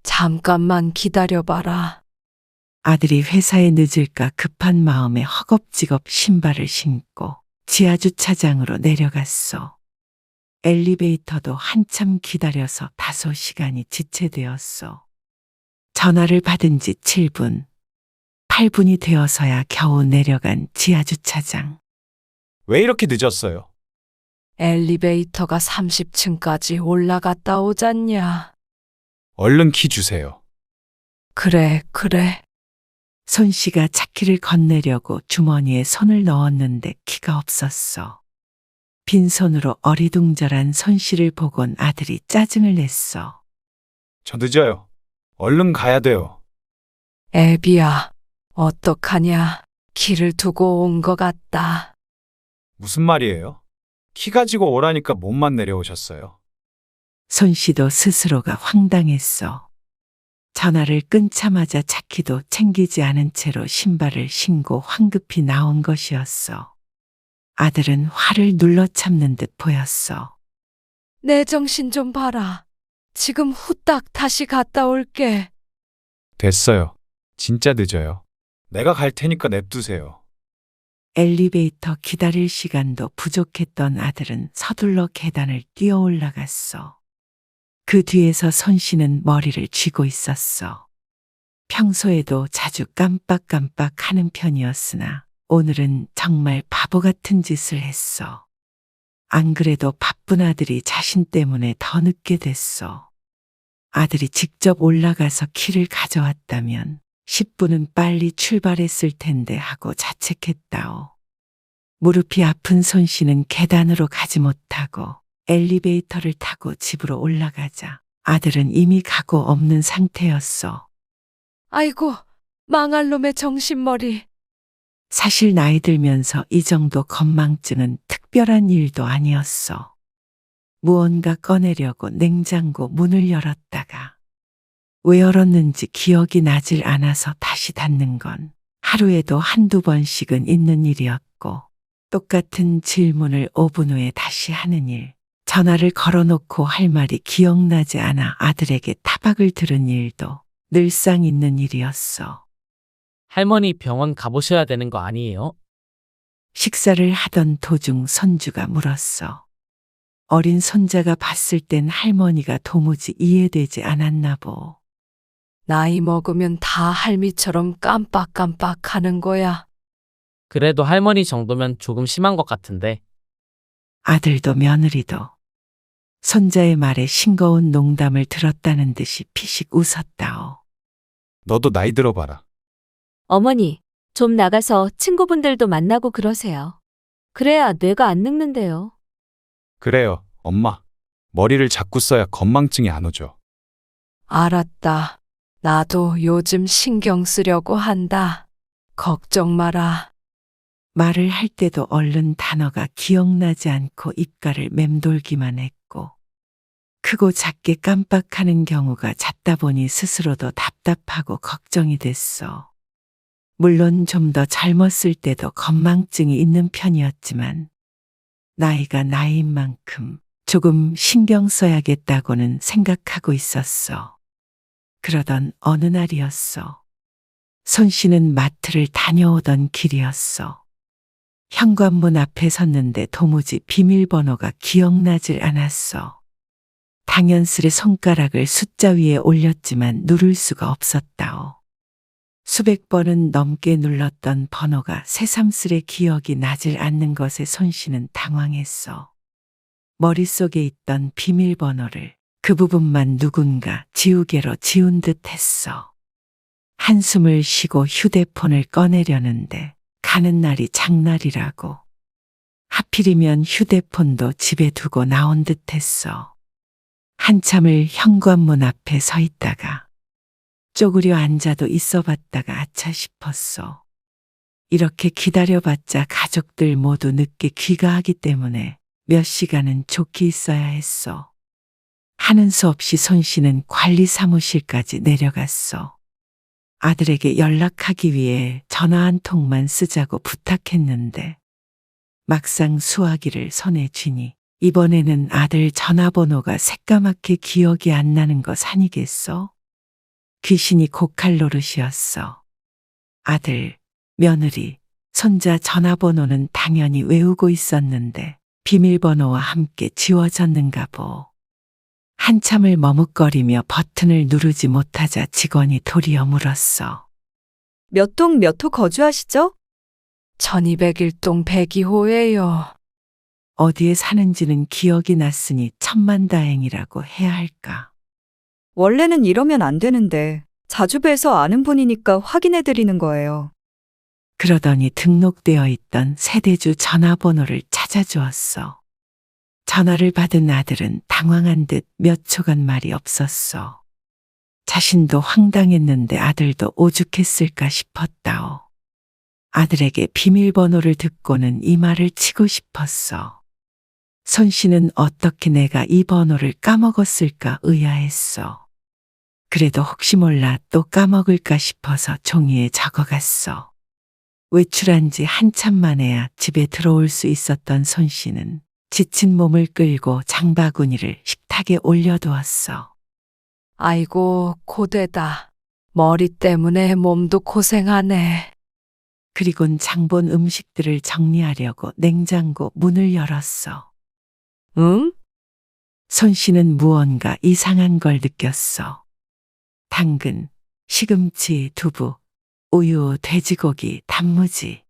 잠깐만 기다려봐라. 아들이 회사에 늦을까 급한 마음에 허겁지겁 신발을 신고 지하주차장으로 내려갔어. 엘리베이터도 한참 기다려서 다소 시간이 지체되었어. 전화를 받은 지 7분, 8분이 되어서야 겨우 내려간 지하주차장. 왜 이렇게 늦었어요? 엘리베이터가 30층까지 올라갔다 오잖냐. 얼른 키 주세요. 그래. 손 씨가 차키를 건네려고 주머니에 손을 넣었는데 키가 없었어. 빈손으로 어리둥절한 손 씨를 보곤 아들이 짜증을 냈어. 저 늦어요. 얼른 가야 돼요. 애비야, 어떡하냐. 키를 두고 온 것 같다. 무슨 말이에요? 키 가지고 오라니까 몸만 내려오셨어요. 손 씨도 스스로가 황당했어. 전화를 끊자마자 차키도 챙기지 않은 채로 신발을 신고 황급히 나온 것이었어. 아들은 화를 눌러 참는 듯 보였어. 내 정신 좀 봐라. 지금 후딱 다시 갔다 올게. 됐어요. 진짜 늦어요. 내가 갈 테니까 냅두세요. 엘리베이터 기다릴 시간도 부족했던 아들은 서둘러 계단을 뛰어 올라갔어. 그 뒤에서 손 씨는 머리를 쥐고 있었어. 평소에도 자주 깜빡깜빡 하는 편이었으나 오늘은 정말 바보 같은 짓을 했어. 안 그래도 바쁜 아들이 자신 때문에 더 늦게 됐어. 아들이 직접 올라가서 키를 가져왔다면 10분은 빨리 출발했을 텐데 하고 자책했다오. 무릎이 아픈 손 씨는 계단으로 가지 못하고 엘리베이터를 타고 집으로 올라가자 아들은 이미 가고 없는 상태였어. 아이고, 망할 놈의 정신머리. 사실 나이 들면서 이 정도 건망증은 특별한 일도 아니었어. 무언가 꺼내려고 냉장고 문을 열었다가 왜 열었는지 기억이 나질 않아서 다시 닫는 건 하루에도 한두 번씩은 있는 일이었고 똑같은 질문을 5분 후에 다시 하는 일, 전화를 걸어놓고 할 말이 기억나지 않아 아들에게 타박을 들은 일도 늘상 있는 일이었어. 할머니 병원 가보셔야 되는 거 아니에요? 식사를 하던 도중 손주가 물었어. 어린 손자가 봤을 땐 할머니가 도무지 이해되지 않았나 보. 나이 먹으면 다 할미처럼 깜빡깜빡 하는 거야. 그래도 할머니 정도면 조금 심한 것 같은데. 아들도 며느리도 손자의 말에 싱거운 농담을 들었다는 듯이 피식 웃었다오. 너도 나이 들어봐라. 어머니, 좀 나가서 친구분들도 만나고 그러세요. 그래야 뇌가 안 늙는데요. 그래요, 엄마. 머리를 자꾸 써야 건망증이 안 오죠. 알았다. 나도 요즘 신경 쓰려고 한다. 걱정 마라. 말을 할 때도 얼른 단어가 기억나지 않고 입가를 맴돌기만 했고 크고 작게 깜빡하는 경우가 잦다 보니 스스로도 답답하고 걱정이 됐어. 물론 좀 더 젊었을 때도 건망증이 있는 편이었지만 나이가 나이인 만큼 조금 신경 써야겠다고는 생각하고 있었어. 그러던 어느 날이었어. 손 씨는 마트를 다녀오던 길이었어. 현관문 앞에 섰는데 도무지 비밀번호가 기억나질 않았어. 당연스레 손가락을 숫자 위에 올렸지만 누를 수가 없었다오. 수백 번은 넘게 눌렀던 번호가 새삼스레 기억이 나질 않는 것에 손 씨는 당황했어. 머릿속에 있던 비밀번호를 그 부분만 누군가 지우개로 지운 듯 했어. 한숨을 쉬고 휴대폰을 꺼내려는데 가는 날이 장날이라고. 하필이면 휴대폰도 집에 두고 나온 듯 했어. 한참을 현관문 앞에 서 있다가 쪼그려 앉아도 있어 봤다가 아차 싶었어. 이렇게 기다려봤자 가족들 모두 늦게 귀가하기 때문에 몇 시간은 좋게 있어야 했어. 하는 수 없이 손 씨는 관리 사무실까지 내려갔어. 아들에게 연락하기 위해 전화 한 통만 쓰자고 부탁했는데 막상 수화기를 손에 쥐니 이번에는 아들 전화번호가 새까맣게 기억이 안 나는 것 아니겠어? 귀신이 고칼 노릇이었어. 아들, 며느리, 손자 전화번호는 당연히 외우고 있었는데 비밀번호와 함께 지워졌는가 보. 한참을 머뭇거리며 버튼을 누르지 못하자 직원이 도리어 물었어. 몇 동 몇 호 거주하시죠? 1201동 102호예요. 어디에 사는지는 기억이 났으니 천만다행이라고 해야 할까. 원래는 이러면 안 되는데 자주 뵈서 아는 분이니까 확인해 드리는 거예요. 그러더니 등록되어 있던 세대주 전화번호를 찾아주었어. 전화를 받은 아들은 당황한 듯 몇 초간 말이 없었어. 자신도 황당했는데 아들도 오죽했을까 싶었다오. 아들에게 비밀번호를 듣고는 이 말을 치고 싶었어. 손 씨는 어떻게 내가 이 번호를 까먹었을까 의아했어. 그래도 혹시 몰라 또 까먹을까 싶어서 종이에 적어갔어. 외출한 지 한참 만에야 집에 들어올 수 있었던 손 씨는 지친 몸을 끌고 장바구니를 식탁에 올려두었어. 아이고, 고되다. 머리 때문에 몸도 고생하네. 그리곤 장본 음식들을 정리하려고 냉장고 문을 열었어. 응? 손 씨는 무언가 이상한 걸 느꼈어. 당근, 시금치, 두부, 우유, 돼지고기, 단무지.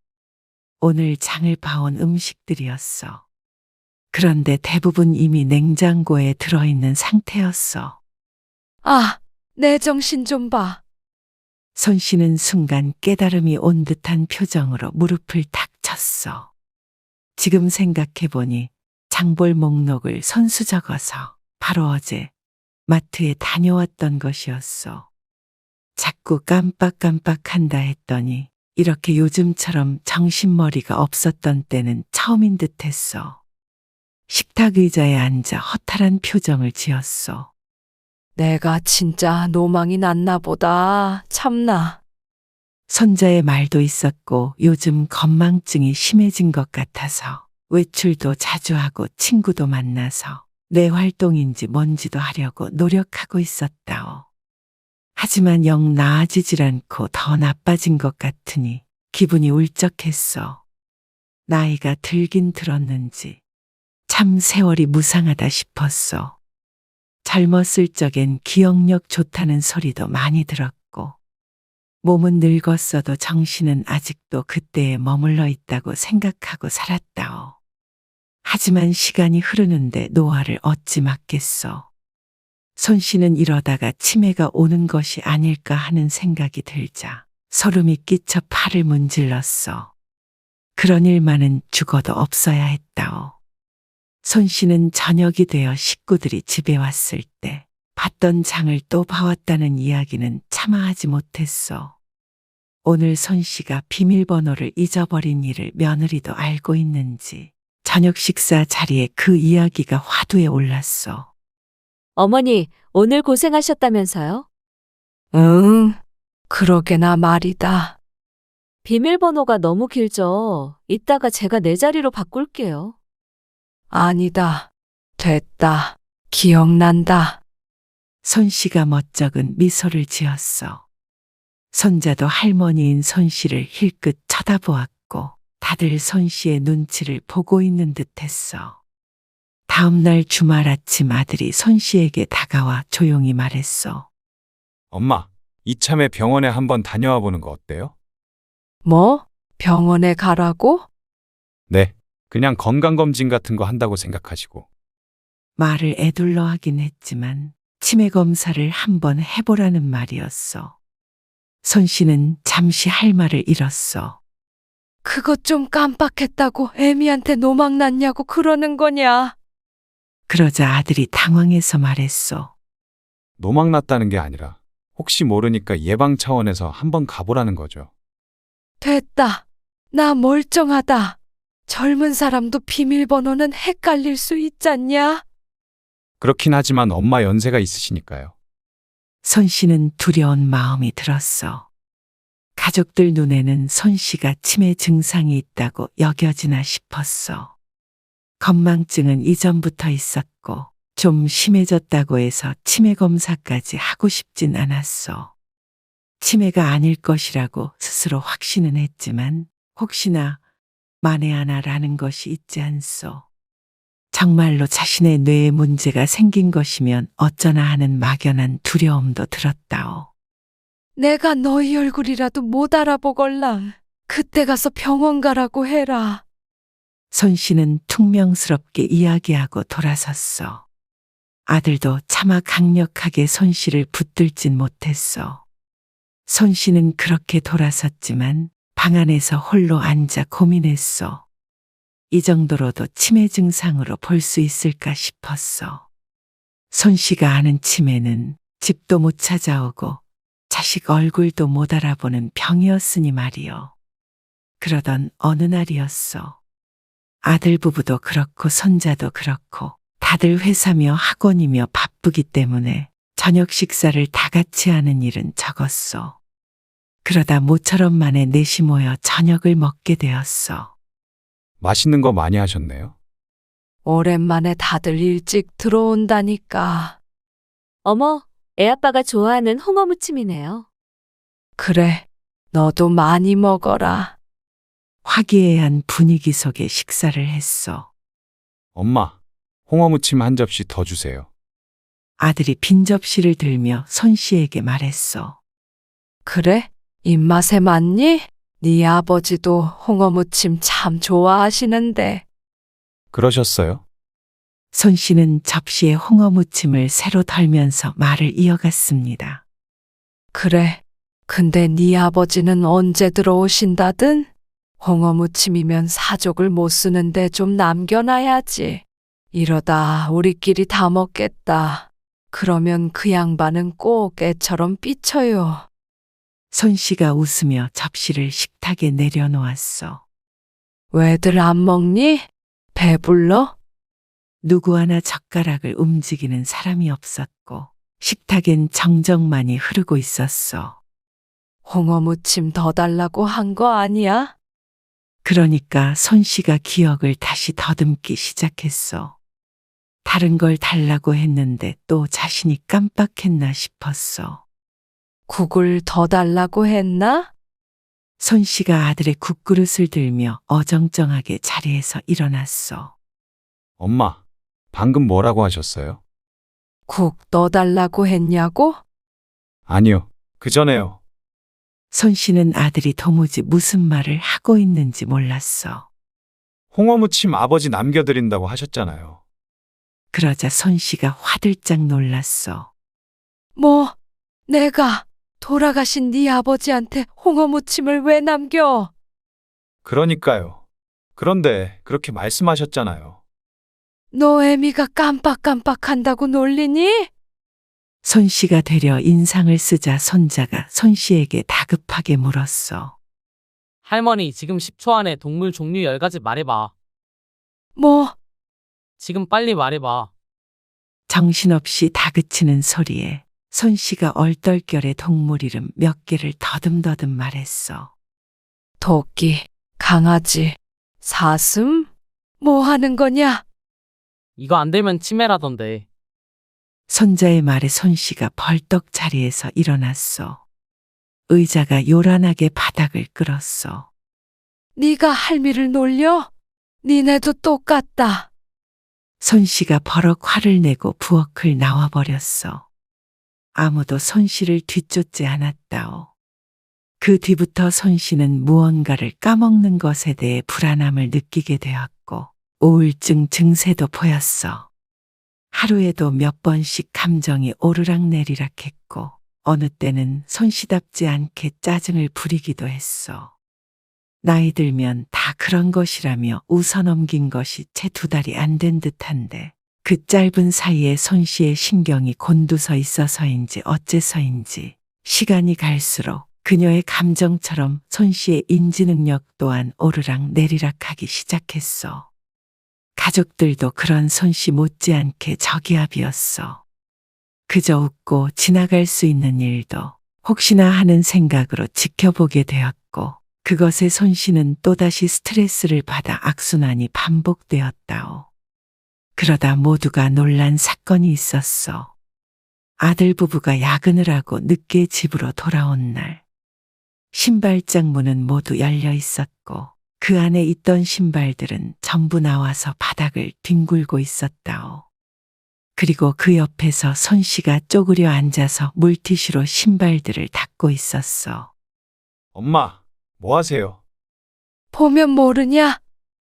오늘 장을 봐온 음식들이었어. 그런데 대부분 이미 냉장고에 들어있는 상태였어. 아, 내 정신 좀 봐. 손 씨는 순간 깨달음이 온 듯한 표정으로 무릎을 탁 쳤어. 지금 생각해보니 장볼 목록을 손수 적어서 바로 어제 마트에 다녀왔던 것이었어. 자꾸 깜빡깜빡한다 했더니 이렇게 요즘처럼 정신머리가 없었던 때는 처음인 듯했어. 식탁 의자에 앉아 허탈한 표정을 지었어. 내가 진짜 노망이 났나 보다. 참나. 손자의 말도 있었고 요즘 건망증이 심해진 것 같아서 외출도 자주 하고 친구도 만나서 내 활동인지 뭔지도 하려고 노력하고 있었다오. 하지만 영 나아지질 않고 더 나빠진 것 같으니 기분이 울적했어. 나이가 들긴 들었는지 참 세월이 무상하다 싶었어. 젊었을 적엔 기억력 좋다는 소리도 많이 들었고 몸은 늙었어도 정신은 아직도 그때에 머물러 있다고 생각하고 살았다오. 하지만 시간이 흐르는데 노화를 어찌 막겠어. 손씨는 이러다가 치매가 오는 것이 아닐까 하는 생각이 들자 소름이 끼쳐 팔을 문질렀어. 그런 일만은 죽어도 없어야 했다오. 손씨는 저녁이 되어 식구들이 집에 왔을 때 봤던 장을 또 봐왔다는 이야기는 차마하지 못했어. 오늘 손씨가 비밀번호를 잊어버린 일을 며느리도 알고 있는지 저녁 식사 자리에 그 이야기가 화두에 올랐어. 어머니, 오늘 고생하셨다면서요? 응, 그러게나 말이다. 비밀번호가 너무 길죠. 이따가 제가 내 자리로 바꿀게요. 아니다. 됐다. 기억난다. 손씨가 멋쩍은 미소를 지었어. 손자도 할머니인 손씨를 힐끗 쳐다보았고 다들 손씨의 눈치를 보고 있는 듯했어. 다음 날 주말 아침 아들이 손씨에게 다가와 조용히 말했어. 엄마, 이참에 병원에 한번 다녀와 보는 거 어때요? 뭐? 병원에 가라고? 네, 그냥 건강검진 같은 거 한다고 생각하시고. 말을 에둘러 하긴 했지만 치매 검사를 한번 해보라는 말이었어. 손씨는 잠시 할 말을 잃었어. 그것 좀 깜빡했다고 애미한테 노망 났냐고 그러는 거냐? 그러자 아들이 당황해서 말했어. 노망 났다는 게 아니라 혹시 모르니까 예방 차원에서 한번 가보라는 거죠. 됐다. 나 멀쩡하다. 젊은 사람도 비밀번호는 헷갈릴 수 있잖냐? 그렇긴 하지만 엄마 연세가 있으시니까요. 손씨는 두려운 마음이 들었어. 가족들 눈에는 손씨가 치매 증상이 있다고 여겨지나 싶었어. 건망증은 이전부터 있었고 좀 심해졌다고 해서 치매 검사까지 하고 싶진 않았어. 치매가 아닐 것이라고 스스로 확신은 했지만 혹시나 만에 하나라는 것이 있지 않소. 정말로 자신의 뇌에 문제가 생긴 것이면 어쩌나 하는 막연한 두려움도 들었다오. 내가 너희 얼굴이라도 못 알아보걸랑. 그때 가서 병원 가라고 해라. 손씨는 퉁명스럽게 이야기하고 돌아섰어. 아들도 차마 강력하게 손씨를 붙들진 못했어. 손씨는 그렇게 돌아섰지만 방 안에서 홀로 앉아 고민했어. 이 정도로도 치매 증상으로 볼 수 있을까 싶었어. 손씨가 아는 치매는 집도 못 찾아오고 자식 얼굴도 못 알아보는 병이었으니 말이요. 그러던 어느 날이었어. 아들 부부도 그렇고 손자도 그렇고 다들 회사며 학원이며 바쁘기 때문에 저녁 식사를 다 같이 하는 일은 적었어. 그러다 모처럼 만에 넷이 모여 저녁을 먹게 되었어. 맛있는 거 많이 하셨네요. 오랜만에 다들 일찍 들어온다니까. 어머, 애아빠가 좋아하는 홍어무침이네요. 그래, 너도 많이 먹어라. 화기애애한 분위기 속에 식사를 했어. 엄마, 홍어무침 한 접시 더 주세요. 아들이 빈 접시를 들며 손씨에게 말했어. 그래? 입맛에 맞니? 네 아버지도 홍어무침 참 좋아하시는데. 그러셨어요? 손씨는 접시에 홍어무침을 새로 덜면서 말을 이어갔습니다. 그래. 근데 네 아버지는 언제 들어오신다든? 홍어무침이면 사족을 못 쓰는데 좀 남겨놔야지. 이러다 우리끼리 다 먹겠다. 그러면 그 양반은 꼭 애처럼 삐쳐요. 손씨가 웃으며 접시를 식탁에 내려놓았어. 왜들 안 먹니? 배불러? 누구 하나 젓가락을 움직이는 사람이 없었고 식탁엔 정적만이 흐르고 있었어. 홍어무침 더 달라고 한 거 아니야? 그러니까 손씨가 기억을 다시 더듬기 시작했어. 다른 걸 달라고 했는데 또 자신이 깜빡했나 싶었어. 국을 더 달라고 했나? 손씨가 아들의 국그릇을 들며 어정쩡하게 자리에서 일어났어. 엄마, 방금 뭐라고 하셨어요? 국 더 달라고 했냐고? 아니요. 그 전에요. 손씨는 아들이 도무지 무슨 말을 하고 있는지 몰랐어. 홍어무침 아버지 남겨드린다고 하셨잖아요. 그러자 손씨가 화들짝 놀랐어. 뭐, 내가 돌아가신 네 아버지한테 홍어무침을 왜 남겨? 그러니까요. 그런데 그렇게 말씀하셨잖아요. 너 애미가 깜빡깜빡한다고 놀리니? 손씨가 되려 인상을 쓰자 손자가 손씨에게 다급하게 물었어. 할머니, 지금 10초 안에 동물 종류 10가지 말해봐. 뭐, 지금 빨리 말해봐. 정신없이 다그치는 소리에 손씨가 얼떨결에 동물 이름 몇 개를 더듬더듬 말했어. 토끼, 강아지, 사슴? 뭐 하는 거냐? 이거 안 되면 치매라던데. 손자의 말에 손씨가 벌떡 자리에서 일어났어. 의자가 요란하게 바닥을 끌었어. 네가 할미를 놀려? 니네도 똑같다. 손씨가 버럭 화를 내고 부엌을 나와버렸어. 아무도 손씨를 뒤쫓지 않았다오. 그 뒤부터 손씨는 무언가를 까먹는 것에 대해 불안함을 느끼게 되었고 우울증 증세도 보였어. 하루에도 몇 번씩 감정이 오르락내리락 했고 어느 때는 손씨답지 않게 짜증을 부리기도 했어. 나이 들면 다 그런 것이라며 웃어넘긴 것이 채 2달이 안 된 듯한데 그 짧은 사이에 손씨의 신경이 곤두서 있어서인지 어째서인지 시간이 갈수록 그녀의 감정처럼 손씨의 인지능력 또한 오르락 내리락하기 시작했어. 가족들도 그런 손씨 못지않게 저기압이었어. 그저 웃고 지나갈 수 있는 일도 혹시나 하는 생각으로 지켜보게 되었고 그것에 손씨는 또다시 스트레스를 받아 악순환이 반복되었다오. 그러다 모두가 놀란 사건이 있었어. 아들 부부가 야근을 하고 늦게 집으로 돌아온 날. 신발장 문은 모두 열려 있었고 그 안에 있던 신발들은 전부 나와서 바닥을 뒹굴고 있었다오. 그리고 그 옆에서 손씨가 쪼그려 앉아서 물티슈로 신발들을 닦고 있었어. 엄마, 뭐 하세요? 보면 모르냐?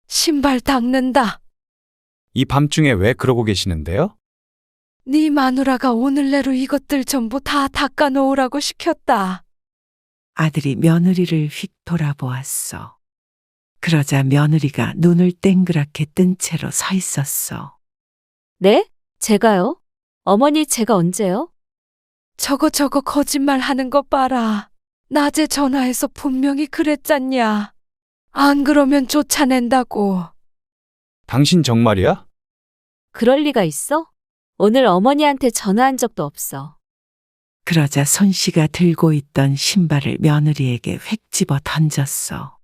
신발 닦는다. 이 밤중에 왜 그러고 계시는데요? 네 마누라가 오늘 내로 이것들 전부 다 닦아 놓으라고 시켰다. 아들이 며느리를 휙 돌아보았어. 그러자 며느리가 눈을 땡그랗게 뜬 채로 서 있었어. 네? 제가요? 어머니, 제가 언제요? 저거 거짓말 하는 거 봐라. 낮에 전화해서 분명히 그랬잖냐. 안 그러면 쫓아낸다고. 당신 정말이야? 그럴 리가 있어? 오늘 어머니한테 전화한 적도 없어. 그러자 손씨가 들고 있던 신발을 며느리에게 획 집어 던졌어.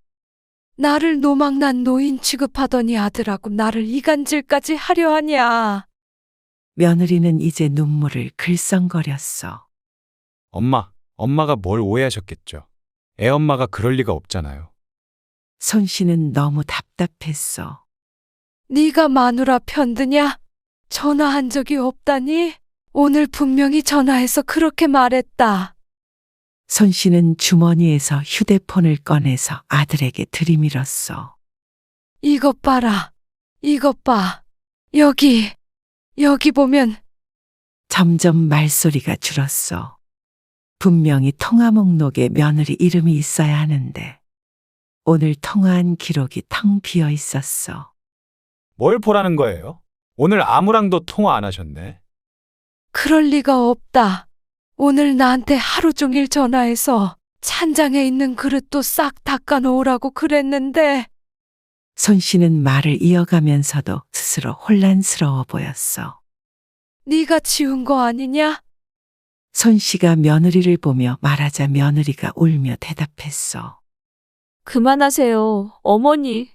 나를 노망난 노인 취급하더니 아들하고 나를 이간질까지 하려 하냐. 며느리는 이제 눈물을 글썽거렸어. 엄마가 뭘 오해하셨겠죠. 애엄마가 그럴 리가 없잖아요. 손씨는 너무 답답했어. 네가 마누라 편드냐? 전화한 적이 없다니? 오늘 분명히 전화해서 그렇게 말했다. 손씨는 주머니에서 휴대폰을 꺼내서 아들에게 들이밀었어. 이것 봐라. 이것 봐. 여기 보면. 점점 말소리가 줄었어. 분명히 통화 목록에 며느리 이름이 있어야 하는데 오늘 통화한 기록이 텅 비어 있었어. 뭘 보라는 거예요? 오늘 아무랑도 통화 안 하셨네. 그럴 리가 없다. 오늘 나한테 하루 종일 전화해서 찬장에 있는 그릇도 싹 닦아 놓으라고 그랬는데 손 씨는 말을 이어가면서도 스스로 혼란스러워 보였어. 네가 치운 거 아니냐? 손 씨가 며느리를 보며 말하자 며느리가 울며 대답했어. 그만하세요. 어머니.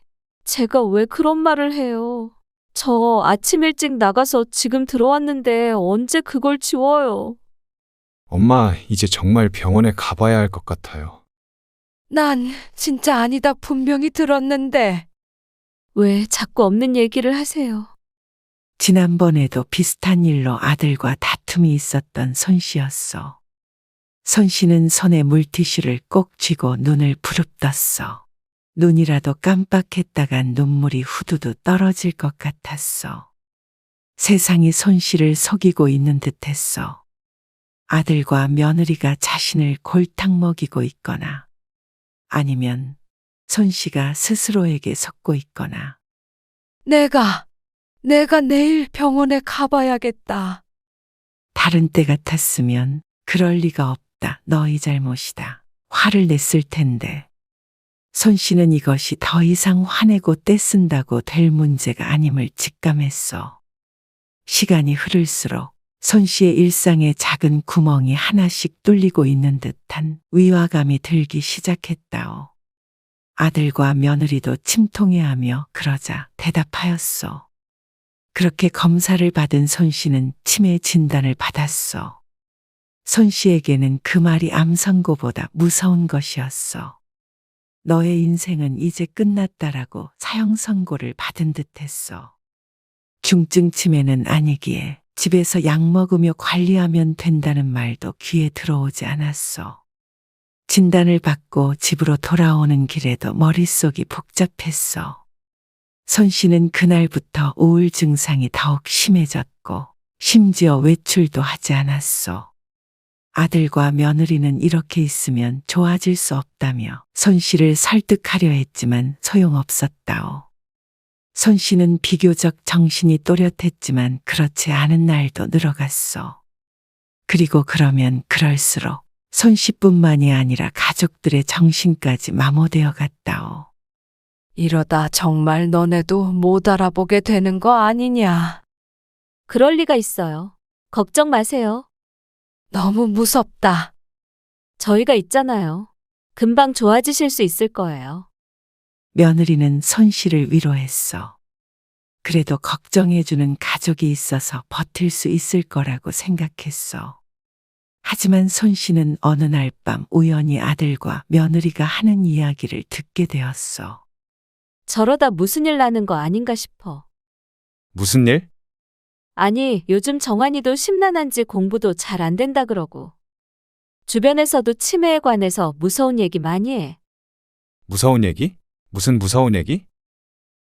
제가 왜 그런 말을 해요? 저 아침 일찍 나가서 지금 들어왔는데 언제 그걸 치워요? 엄마, 이제 정말 병원에 가봐야 할 것 같아요. 난 진짜 아니다 분명히 들었는데. 왜 자꾸 없는 얘기를 하세요? 지난번에도 비슷한 일로 아들과 다툼이 있었던 손 씨였어. 손 씨는 손에 물티슈를 꼭 쥐고 눈을 부릅떴어. 눈이라도 깜빡했다간 눈물이 후두두 떨어질 것 같았어. 세상이 손 씨를 속이고 있는 듯했어. 아들과 며느리가 자신을 골탕 먹이고 있거나 아니면 손 씨가 스스로에게 속고 있거나. 내가 내일 병원에 가봐야겠다. 다른 때 같았으면 그럴 리가 없다. 너희 잘못이다. 화를 냈을 텐데. 손 씨는 이것이 더 이상 화내고 떼쓴다고 될 문제가 아님을 직감했어. 시간이 흐를수록 손 씨의 일상에 작은 구멍이 하나씩 뚫리고 있는 듯한 위화감이 들기 시작했다오. 아들과 며느리도 침통해하며 그러자 대답하였어. 그렇게 검사를 받은 손 씨는 치매 진단을 받았어. 손 씨에게는 그 말이 암 선고보다 무서운 것이었어. 너의 인생은 이제 끝났다라고 사형 선고를 받은 듯했어. 중증 치매는 아니기에 집에서 약 먹으며 관리하면 된다는 말도 귀에 들어오지 않았어. 진단을 받고 집으로 돌아오는 길에도 머릿속이 복잡했어. 손 씨는 그날부터 우울 증상이 더욱 심해졌고 심지어 외출도 하지 않았어. 아들과 며느리는 이렇게 있으면 좋아질 수 없다며 손 씨를 설득하려 했지만 소용없었다오. 손 씨는 비교적 정신이 또렷했지만 그렇지 않은 날도 늘어갔어. 그리고 그러면 그럴수록 손 씨뿐만이 아니라 가족들의 정신까지 마모되어 갔다오. 이러다 정말 너네도 못 알아보게 되는 거 아니냐? 그럴 리가 있어요. 걱정 마세요. 너무 무섭다. 저희가 있잖아요. 금방 좋아지실 수 있을 거예요. 며느리는 손 씨를 위로했어. 그래도 걱정해주는 가족이 있어서 버틸 수 있을 거라고 생각했어. 하지만 손 씨는 어느 날 밤 우연히 아들과 며느리가 하는 이야기를 듣게 되었어. 저러다 무슨 일 나는 거 아닌가 싶어. 무슨 일? 아니, 요즘 정환이도 심란한지 공부도 잘 안 된다 그러고. 주변에서도 치매에 관해서 무서운 얘기 많이 해. 무서운 얘기? 무슨 무서운 얘기?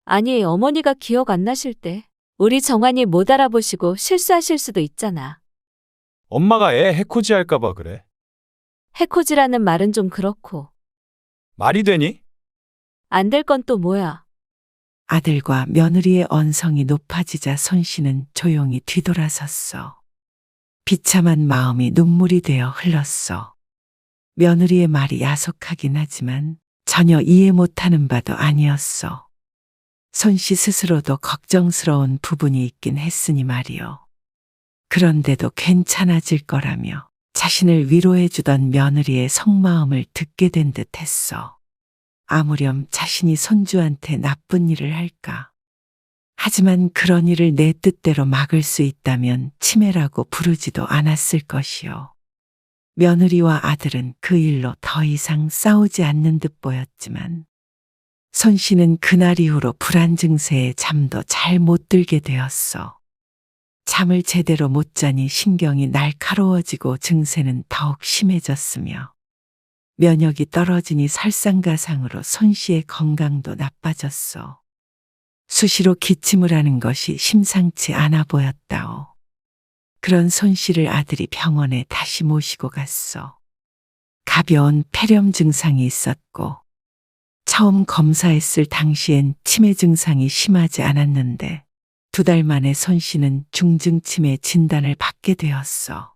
아니, 어머니가 기억 안 나실 때 우리 정환이 못 알아보시고 실수하실 수도 있잖아. 엄마가 애 해코지 할까봐 그래. 해코지라는 말은 좀 그렇고. 말이 되니? 안 될 건 또 뭐야? 아들과 며느리의 언성이 높아지자 손 씨는 조용히 뒤돌아섰어. 비참한 마음이 눈물이 되어 흘렀어. 며느리의 말이 야속하긴 하지만 전혀 이해 못하는 바도 아니었어. 손 씨 스스로도 걱정스러운 부분이 있긴 했으니 말이요. 그런데도 괜찮아질 거라며 자신을 위로해주던 며느리의 속마음을 듣게 된 듯 했어. 아무렴 자신이 손주한테 나쁜 일을 할까. 하지만 그런 일을 내 뜻대로 막을 수 있다면 치매라고 부르지도 않았을 것이요. 며느리와 아들은 그 일로 더 이상 싸우지 않는 듯 보였지만 손 씨는 그날 이후로 불안 증세에 잠도 잘 못 들게 되었어. 잠을 제대로 못 자니 신경이 날카로워지고 증세는 더욱 심해졌으며 면역이 떨어지니 설상가상으로 손 씨의 건강도 나빠졌어. 수시로 기침을 하는 것이 심상치 않아 보였다오. 그런 손 씨를 아들이 병원에 다시 모시고 갔어. 가벼운 폐렴 증상이 있었고 처음 검사했을 당시엔 치매 증상이 심하지 않았는데 2달 만에 손 씨는 중증치매 진단을 받게 되었어.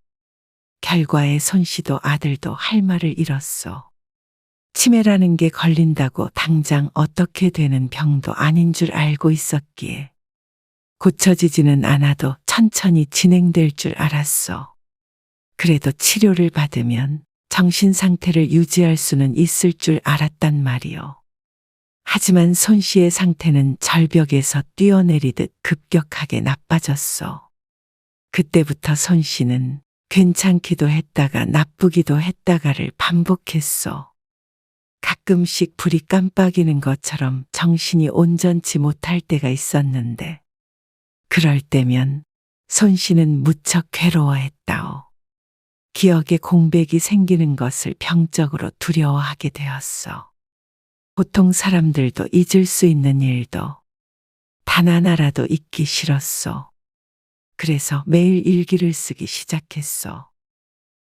결과에 손 씨도 아들도 할 말을 잃었어. 치매라는 게 걸린다고 당장 어떻게 되는 병도 아닌 줄 알고 있었기에 고쳐지지는 않아도 천천히 진행될 줄 알았어. 그래도 치료를 받으면 정신 상태를 유지할 수는 있을 줄 알았단 말이요. 하지만 손 씨의 상태는 절벽에서 뛰어내리듯 급격하게 나빠졌어. 그때부터 손 씨는 괜찮기도 했다가 나쁘기도 했다가를 반복했어. 가끔씩 불이 깜빡이는 것처럼 정신이 온전치 못할 때가 있었는데 그럴 때면 손 씨는 무척 괴로워했다오. 기억에 공백이 생기는 것을 병적으로 두려워하게 되었어. 보통 사람들도 잊을 수 있는 일도 단 하나라도 잊기 싫었어. 그래서 매일 일기를 쓰기 시작했어.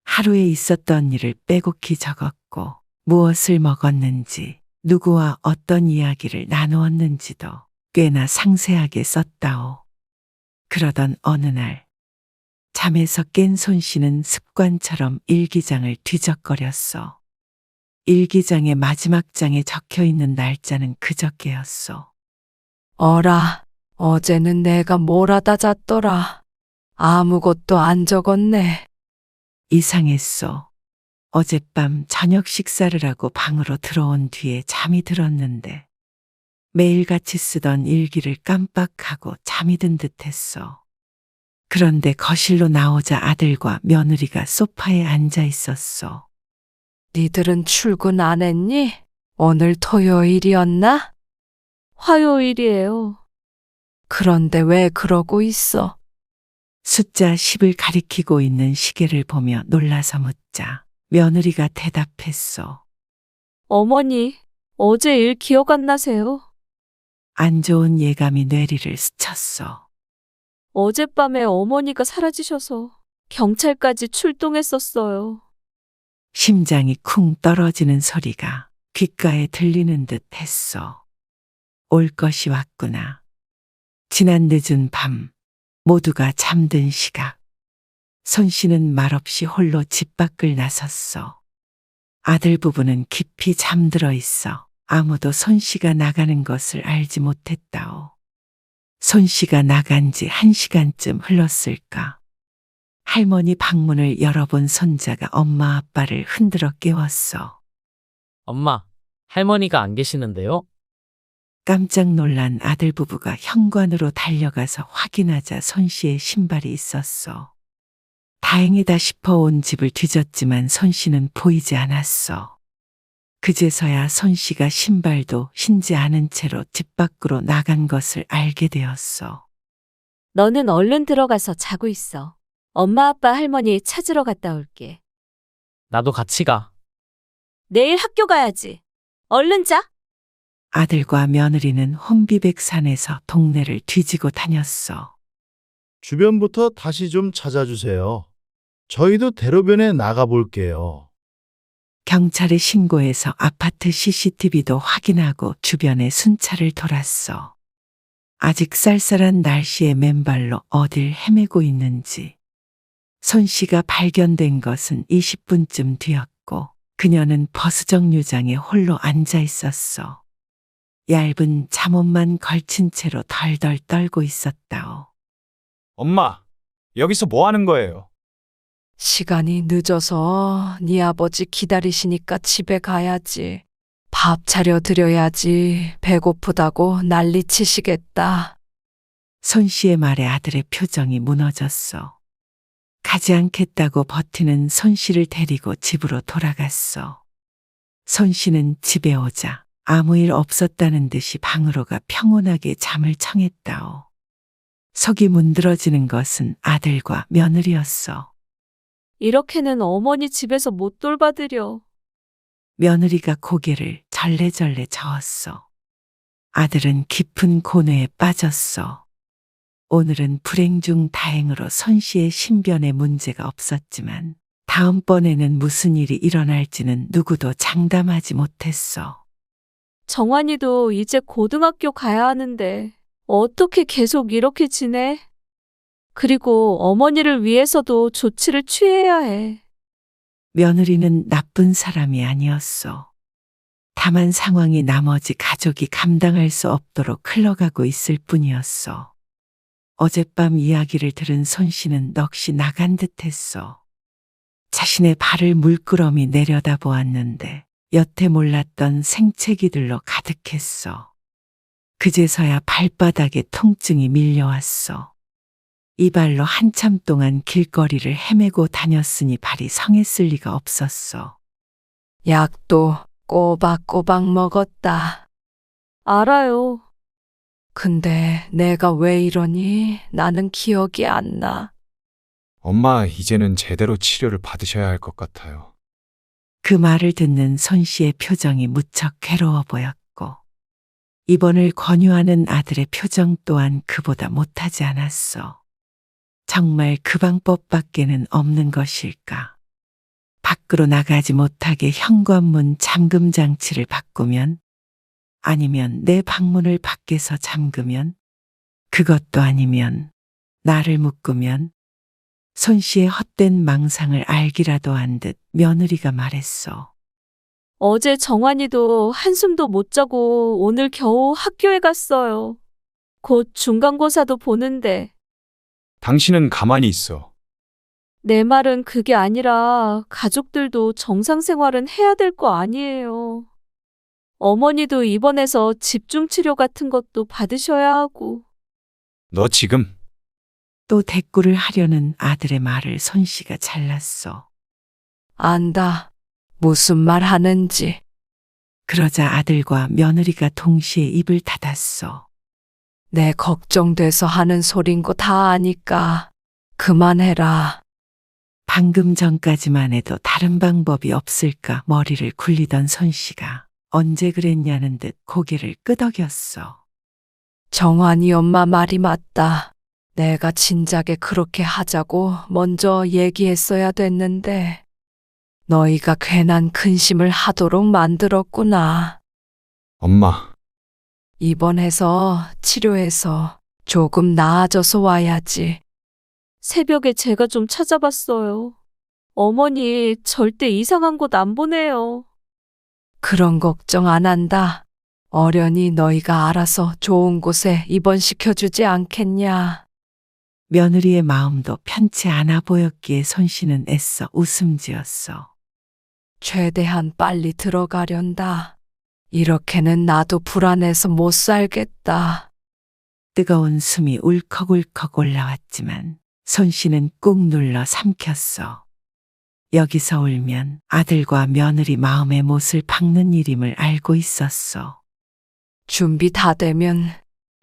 하루에 있었던 일을 빼곡히 적었고 무엇을 먹었는지, 누구와 어떤 이야기를 나누었는지도 꽤나 상세하게 썼다오. 그러던 어느 날 잠에서 깬 손 씨는 습관처럼 일기장을 뒤적거렸어. 일기장의 마지막 장에 적혀 있는 날짜는 그저께였어. 어라, 어제는 내가 뭘 하다 잤더라. 아무것도 안 적었네. 이상했어. 어젯밤 저녁 식사를 하고 방으로 들어온 뒤에 잠이 들었는데 매일같이 쓰던 일기를 깜빡하고 잠이 든 듯했어. 그런데 거실로 나오자 아들과 며느리가 소파에 앉아 있었어. 니들은 출근 안 했니? 오늘 토요일이었나? 화요일이에요. 그런데 왜 그러고 있어? 숫자 10을 가리키고 있는 시계를 보며 놀라서 묻자 며느리가 대답했어. 어머니, 어제 일 기억 안 나세요? 안 좋은 예감이 뇌리를 스쳤어. 어젯밤에 어머니가 사라지셔서 경찰까지 출동했었어요. 심장이 쿵 떨어지는 소리가 귓가에 들리는 듯 했어. 올 것이 왔구나. 지난 늦은 밤, 모두가 잠든 시각. 손 씨는 말없이 홀로 집 밖을 나섰어. 아들 부부는 깊이 잠들어 있어 아무도 손 씨가 나가는 것을 알지 못했다오. 손 씨가 나간 지 1시간쯤 흘렀을까. 할머니 방문을 열어본 손자가 엄마 아빠를 흔들어 깨웠어. 엄마, 할머니가 안 계시는데요? 깜짝 놀란 아들 부부가 현관으로 달려가서 확인하자 손 씨의 신발이 있었어. 다행이다 싶어 온 집을 뒤졌지만 손 씨는 보이지 않았어. 그제서야 손 씨가 신발도 신지 않은 채로 집 밖으로 나간 것을 알게 되었어. 너는 얼른 들어가서 자고 있어. 엄마 아빠 할머니 찾으러 갔다 올게. 나도 같이 가. 내일 학교 가야지. 얼른 자. 아들과 며느리는 혼비백산에서 동네를 뒤지고 다녔어. 주변부터 다시 좀 찾아주세요. 저희도 대로변에 나가볼게요. 경찰에 신고해서 아파트 CCTV도 확인하고 주변에 순찰을 돌았어. 아직 쌀쌀한 날씨에 맨발로 어딜 헤매고 있는지. 손 씨가 발견된 것은 20분쯤 뒤였고 그녀는 버스정류장에 홀로 앉아 있었어. 얇은 잠옷만 걸친 채로 덜덜 떨고 있었다오. 엄마, 여기서 뭐 하는 거예요? 시간이 늦어서 네 아버지 기다리시니까 집에 가야지. 밥 차려 드려야지. 배고프다고 난리치시겠다. 손 씨의 말에 아들의 표정이 무너졌어. 가지 않겠다고 버티는 손 씨를 데리고 집으로 돌아갔어. 손 씨는 집에 오자 아무 일 없었다는 듯이 방으로 가 평온하게 잠을 청했다오. 속이 문드러지는 것은 아들과 며느리였어. 이렇게는 어머니 집에서 못 돌봐드려. 며느리가 고개를 절레절레 저었어. 아들은 깊은 고뇌에 빠졌어. 오늘은 불행 중 다행으로 손 씨의 신변에 문제가 없었지만 다음번에는 무슨 일이 일어날지는 누구도 장담하지 못했어. 정환이도 이제 고등학교 가야 하는데 어떻게 계속 이렇게 지내? 그리고 어머니를 위해서도 조치를 취해야 해. 며느리는 나쁜 사람이 아니었어. 다만 상황이 나머지 가족이 감당할 수 없도록 흘러가고 있을 뿐이었어. 어젯밤 이야기를 들은 손 씨는 넋이 나간 듯했어. 자신의 발을 물끄러미 내려다보았는데 여태 몰랐던 생채기들로 가득했어. 그제서야 발바닥에 통증이 밀려왔어. 이 발로 한참 동안 길거리를 헤매고 다녔으니 발이 성했을 리가 없었어. 약도 꼬박꼬박 먹었다. 알아요. 근데 내가 왜 이러니? 나는 기억이 안 나. 엄마, 이제는 제대로 치료를 받으셔야 할 것 같아요. 그 말을 듣는 손 씨의 표정이 무척 괴로워 보였고, 입원을 권유하는 아들의 표정 또한 그보다 못하지 않았어. 정말 그 방법밖에는 없는 것일까? 밖으로 나가지 못하게 현관문 잠금 장치를 바꾸면, 아니면 내 방문을 밖에서 잠그면, 그것도 아니면 나를 묶으면, 손 씨의 헛된 망상을 알기라도 한 듯 며느리가 말했어. 어제 정환이도 한숨도 못 자고 오늘 겨우 학교에 갔어요. 곧 중간고사도 보는데 당신은 가만히 있어. 내 말은 그게 아니라 가족들도 정상 생활은 해야 될 거 아니에요. 어머니도 입원해서 집중치료 같은 것도 받으셔야 하고. 너 지금 또 대꾸를 하려는 아들의 말을 손 씨가 잘랐어. 안다. 무슨 말 하는지. 그러자 아들과 며느리가 동시에 입을 닫았어. 내 걱정돼서 하는 소린 거 다 아니까 그만해라. 방금 전까지만 해도 다른 방법이 없을까 머리를 굴리던 손 씨가 언제 그랬냐는 듯 고개를 끄덕였어. 정환이 엄마 말이 맞다. 내가 진작에 그렇게 하자고 먼저 얘기했어야 됐는데 너희가 괜한 근심을 하도록 만들었구나. 엄마, 입원해서 치료해서 조금 나아져서 와야지. 새벽에 제가 좀 찾아봤어요. 어머니 절대 이상한 곳 안 보내요. 그런 걱정 안 한다. 어련히 너희가 알아서 좋은 곳에 입원시켜주지 않겠냐. 며느리의 마음도 편치 않아 보였기에 손 씨는 애써 웃음 지었어. 최대한 빨리 들어가련다. 이렇게는 나도 불안해서 못 살겠다. 뜨거운 숨이 울컥울컥 올라왔지만 손 씨는 꾹 눌러 삼켰어. 여기서 울면 아들과 며느리 마음의 못을 박는 일임을 알고 있었어. 준비 다 되면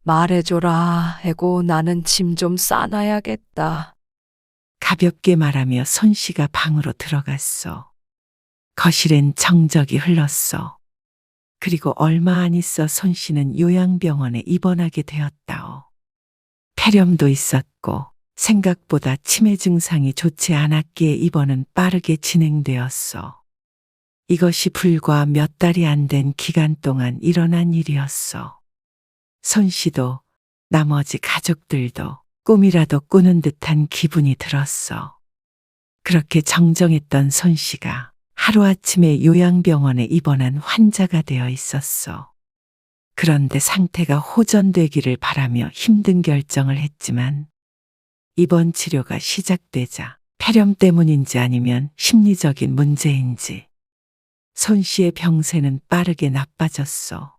말해줘라 하고 나는 짐 좀 싸놔야겠다. 가볍게 말하며 손 씨가 방으로 들어갔어. 거실엔 정적이 흘렀어. 그리고 얼마 안 있어 손 씨는 요양병원에 입원하게 되었다오. 폐렴도 있었고 생각보다 치매 증상이 좋지 않았기에 입원은 빠르게 진행되었어. 이것이 불과 몇 달이 안 된 기간 동안 일어난 일이었어. 손 씨도 나머지 가족들도 꿈이라도 꾸는 듯한 기분이 들었어. 그렇게 정정했던 손 씨가 하루아침에 요양병원에 입원한 환자가 되어 있었어. 그런데 상태가 호전되기를 바라며 힘든 결정을 했지만 입원 치료가 시작되자 폐렴 때문인지 아니면 심리적인 문제인지 손 씨의 병세는 빠르게 나빠졌어.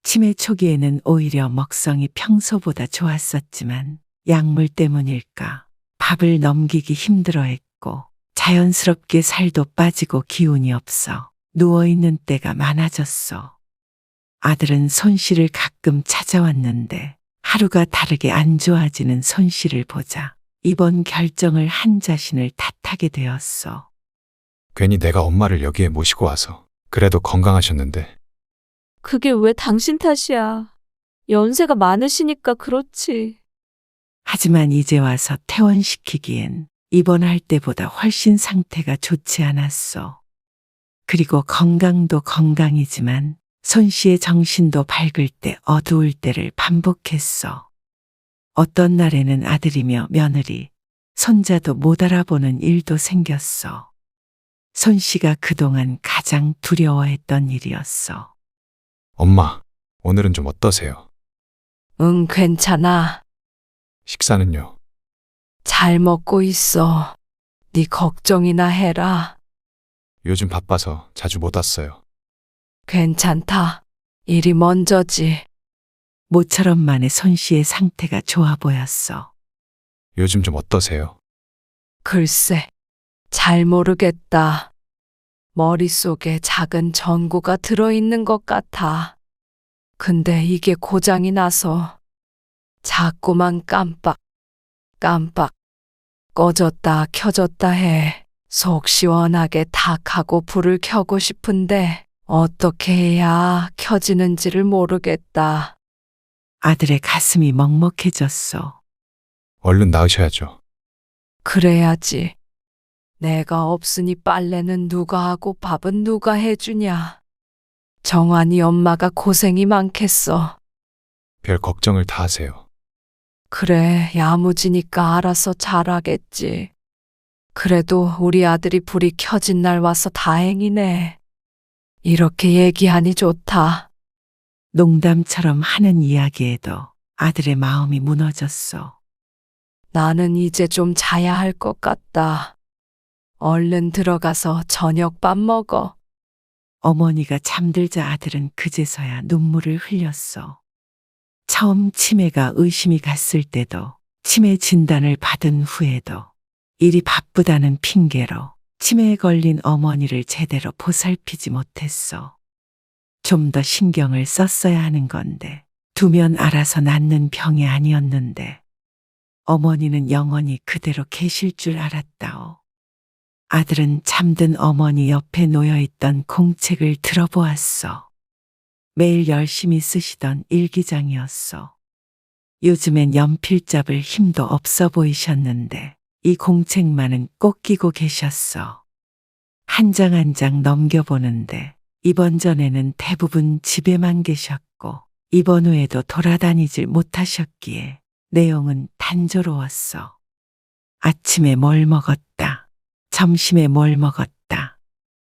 치매 초기에는 오히려 먹성이 평소보다 좋았었지만 약물 때문일까 밥을 넘기기 힘들어했고 자연스럽게 살도 빠지고 기운이 없어 누워있는 때가 많아졌어. 아들은 손 씨를 가끔 찾아왔는데 하루가 다르게 안 좋아지는 손 씨를 보자 이번 결정을 한 자신을 탓하게 되었어. 괜히 내가 엄마를 여기에 모시고 와서 그래도 건강하셨는데. 그게 왜 당신 탓이야. 연세가 많으시니까 그렇지. 하지만 이제 와서 퇴원시키기엔 입원할 때보다 훨씬 상태가 좋지 않았어. 그리고 건강도 건강이지만 손 씨의 정신도 밝을 때 어두울 때를 반복했어. 어떤 날에는 아들이며 며느리, 손자도 못 알아보는 일도 생겼어. 손 씨가 그동안 가장 두려워했던 일이었어. 엄마, 오늘은 좀 어떠세요? 응, 괜찮아. 식사는요? 잘 먹고 있어. 네 걱정이나 해라. 요즘 바빠서 자주 못 왔어요. 괜찮다. 일이 먼저지. 모처럼 만에 손 씨의 상태가 좋아 보였어. 요즘 좀 어떠세요? 글쎄, 잘 모르겠다. 머릿속에 작은 전구가 들어있는 것 같아. 근데 이게 고장이 나서 자꾸만 깜빡 꺼졌다 켜졌다 해. 속 시원하게 탁 하고 불을 켜고 싶은데 어떻게 해야 켜지는지를 모르겠다. 아들의 가슴이 먹먹해졌어. 얼른 나으셔야죠. 그래야지. 내가 없으니 빨래는 누가 하고 밥은 누가 해주냐. 정환이 엄마가 고생이 많겠어. 별 걱정을 다 하세요. 그래, 야무지니까 알아서 잘하겠지. 그래도 우리 아들이 불이 켜진 날 와서 다행이네. 이렇게 얘기하니 좋다. 농담처럼 하는 이야기에도 아들의 마음이 무너졌어. 나는 이제 좀 자야 할 것 같다. 얼른 들어가서 저녁밥 먹어. 어머니가 잠들자 아들은 그제서야 눈물을 흘렸어. 처음 치매가 의심이 갔을 때도, 치매 진단을 받은 후에도 일이 바쁘다는 핑계로 치매에 걸린 어머니를 제대로 보살피지 못했어. 좀 더 신경을 썼어야 하는 건데, 두면 알아서 낫는 병이 아니었는데, 어머니는 영원히 그대로 계실 줄 알았다오. 아들은 잠든 어머니 옆에 놓여있던 공책을 들어보았어. 매일 열심히 쓰시던 일기장이었어. 요즘엔 연필 잡을 힘도 없어 보이셨는데 이 공책만은 꼭 끼고 계셨어. 한 장 한 장 넘겨보는데 이번 전에는 대부분 집에만 계셨고 이번 후에도 돌아다니질 못하셨기에 내용은 단조로웠어. 아침에 뭘 먹었다. 점심에 뭘 먹었다.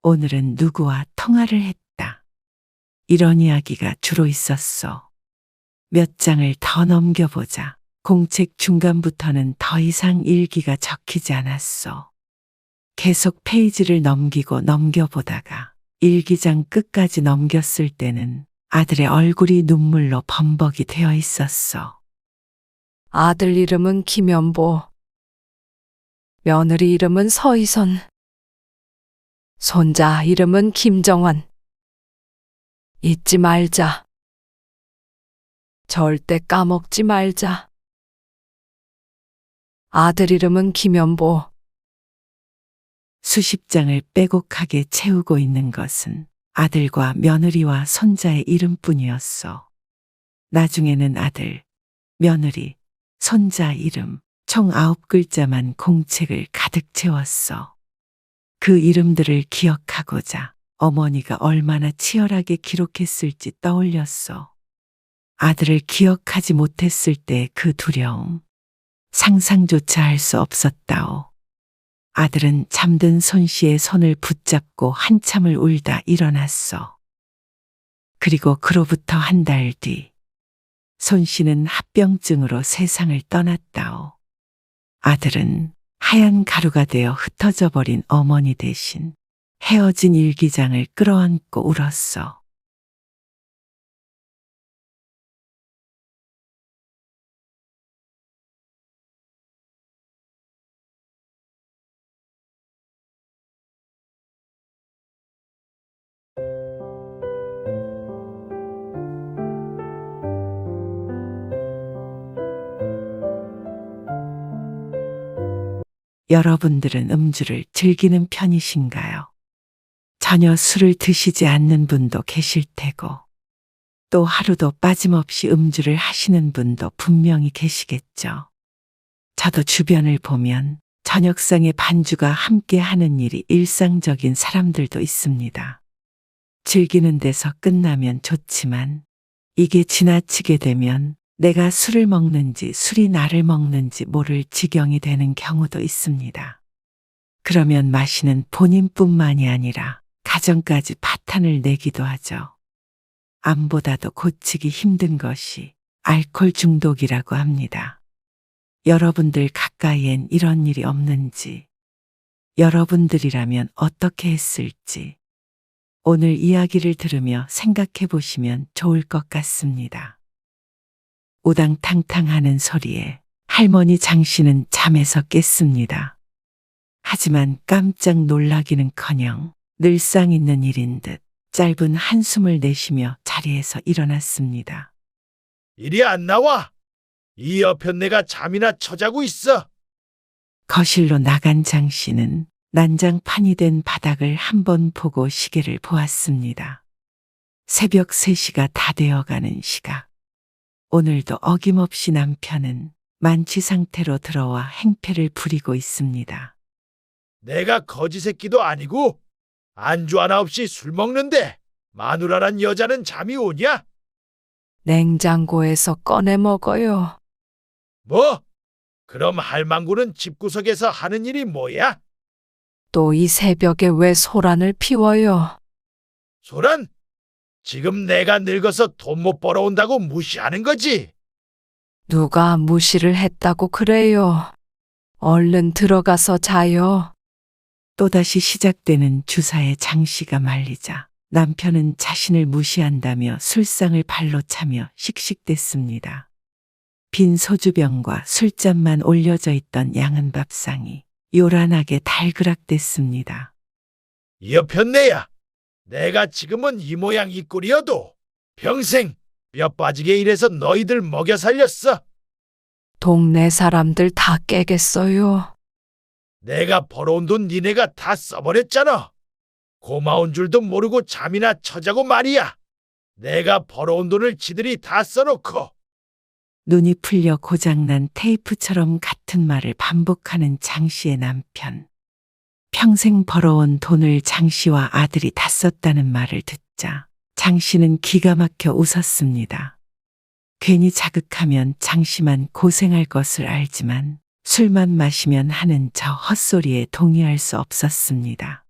오늘은 누구와 통화를 했다. 이런 이야기가 주로 있었어. 몇 장을 더 넘겨보자. 공책 중간부터는 더 이상 일기가 적히지 않았어. 계속 페이지를 넘기고 넘겨보다가 일기장 끝까지 넘겼을 때는 아들의 얼굴이 눈물로 범벅이 되어 있었어. 아들 이름은 김연보. 며느리 이름은 서희선. 손자 이름은 김정환. 잊지 말자. 절대 까먹지 말자. 아들 이름은 김연보. 수십 장을 빼곡하게 채우고 있는 것은 아들과 며느리와 손자의 이름뿐이었어. 나중에는 아들, 며느리, 손자 이름 총 9글자만 공책을 가득 채웠어. 그 이름들을 기억하고자 어머니가 얼마나 치열하게 기록했을지 떠올렸어. 아들을 기억하지 못했을 때 그 두려움, 상상조차 할 수 없었다오. 아들은 잠든 손 씨의 손을 붙잡고 한참을 울다 일어났어. 그리고 그로부터 한 달 뒤, 손 씨는 합병증으로 세상을 떠났다오. 아들은 하얀 가루가 되어 흩어져 버린 어머니 대신 헤어진 일기장을 끌어안고 울었어. 여러분들은 음주를 즐기는 편이신가요? 전혀 술을 드시지 않는 분도 계실 테고, 또 하루도 빠짐없이 음주를 하시는 분도 분명히 계시겠죠. 저도 주변을 보면 저녁상에 반주가 함께 하는 일이 일상적인 사람들도 있습니다. 즐기는 데서 끝나면 좋지만 이게 지나치게 되면 내가 술을 먹는지 술이 나를 먹는지 모를 지경이 되는 경우도 있습니다. 그러면 마시는 본인뿐만이 아니라 가정까지 파탄을 내기도 하죠. 암보다도 고치기 힘든 것이 알코올 중독이라고 합니다. 여러분들 가까이엔 이런 일이 없는지, 여러분들이라면 어떻게 했을지, 오늘 이야기를 들으며 생각해 보시면 좋을 것 같습니다. 우당탕탕 하는 소리에 할머니 장씨는 잠에서 깼습니다. 하지만 깜짝 놀라기는커녕 늘상 있는 일인 듯 짧은 한숨을 내쉬며 자리에서 일어났습니다. 이리 안 나와. 이 여편네가 잠이나 처자고 있어. 거실로 나간 장 씨는 난장판이 된 바닥을 한번 보고 시계를 보았습니다. 새벽 3시가 다 되어가는 시각. 오늘도 어김없이 남편은 만취 상태로 들어와 행패를 부리고 있습니다. 내가 거지 새끼도 아니고 안주 하나 없이 술 먹는데 마누라란 여자는 잠이 오냐? 냉장고에서 꺼내 먹어요. 뭐? 그럼 할망구는 집구석에서 하는 일이 뭐야? 또 이 새벽에 왜 소란을 피워요? 소란? 지금 내가 늙어서 돈 못 벌어온다고 무시하는 거지? 누가 무시를 했다고 그래요? 얼른 들어가서 자요. 또다시 시작되는 주사에 장 씨가 말리자 남편은 자신을 무시한다며 술상을 발로 차며 씩씩댔습니다. 빈 소주병과 술잔만 올려져 있던 양은 밥상이 요란하게 달그락댔습니다. 여편네야, 내가 지금은 이 모양 이 꼴이어도 평생 뼈 빠지게 일해서 너희들 먹여 살렸어. 동네 사람들 다 깨겠어요. 내가 벌어온 돈 니네가 다 써버렸잖아. 고마운 줄도 모르고 잠이나 처자고 말이야. 내가 벌어온 돈을 지들이 다 써놓고. 눈이 풀려 고장난 테이프처럼 같은 말을 반복하는 장 씨의 남편. 평생 벌어온 돈을 장 씨와 아들이 다 썼다는 말을 듣자 장 씨는 기가 막혀 웃었습니다. 괜히 자극하면 장 씨만 고생할 것을 알지만 술만 마시면 하는 저 헛소리에 동의할 수 없었습니다.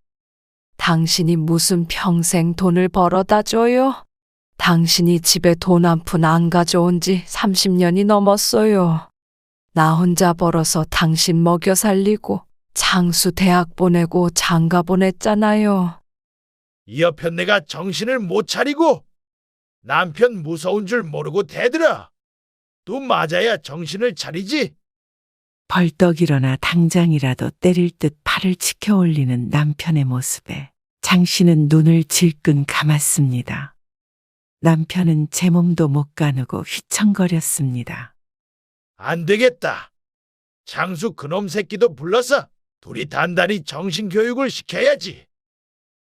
당신이 무슨 평생 돈을 벌어다 줘요? 당신이 집에 돈 한 푼 안 가져온 지 30년이 넘었어요. 나 혼자 벌어서 당신 먹여 살리고 장수 대학 보내고 장가 보냈잖아요. 이 여편네가 정신을 못 차리고 남편 무서운 줄 모르고 대들어. 또 맞아야 정신을 차리지. 벌떡 일어나 당장이라도 때릴 듯 팔을 치켜 올리는 남편의 모습에 장 씨는 눈을 질끈 감았습니다. 남편은 제 몸도 못 가누고 휘청거렸습니다. 안 되겠다. 장수 그놈 새끼도 불러서 둘이 단단히 정신교육을 시켜야지.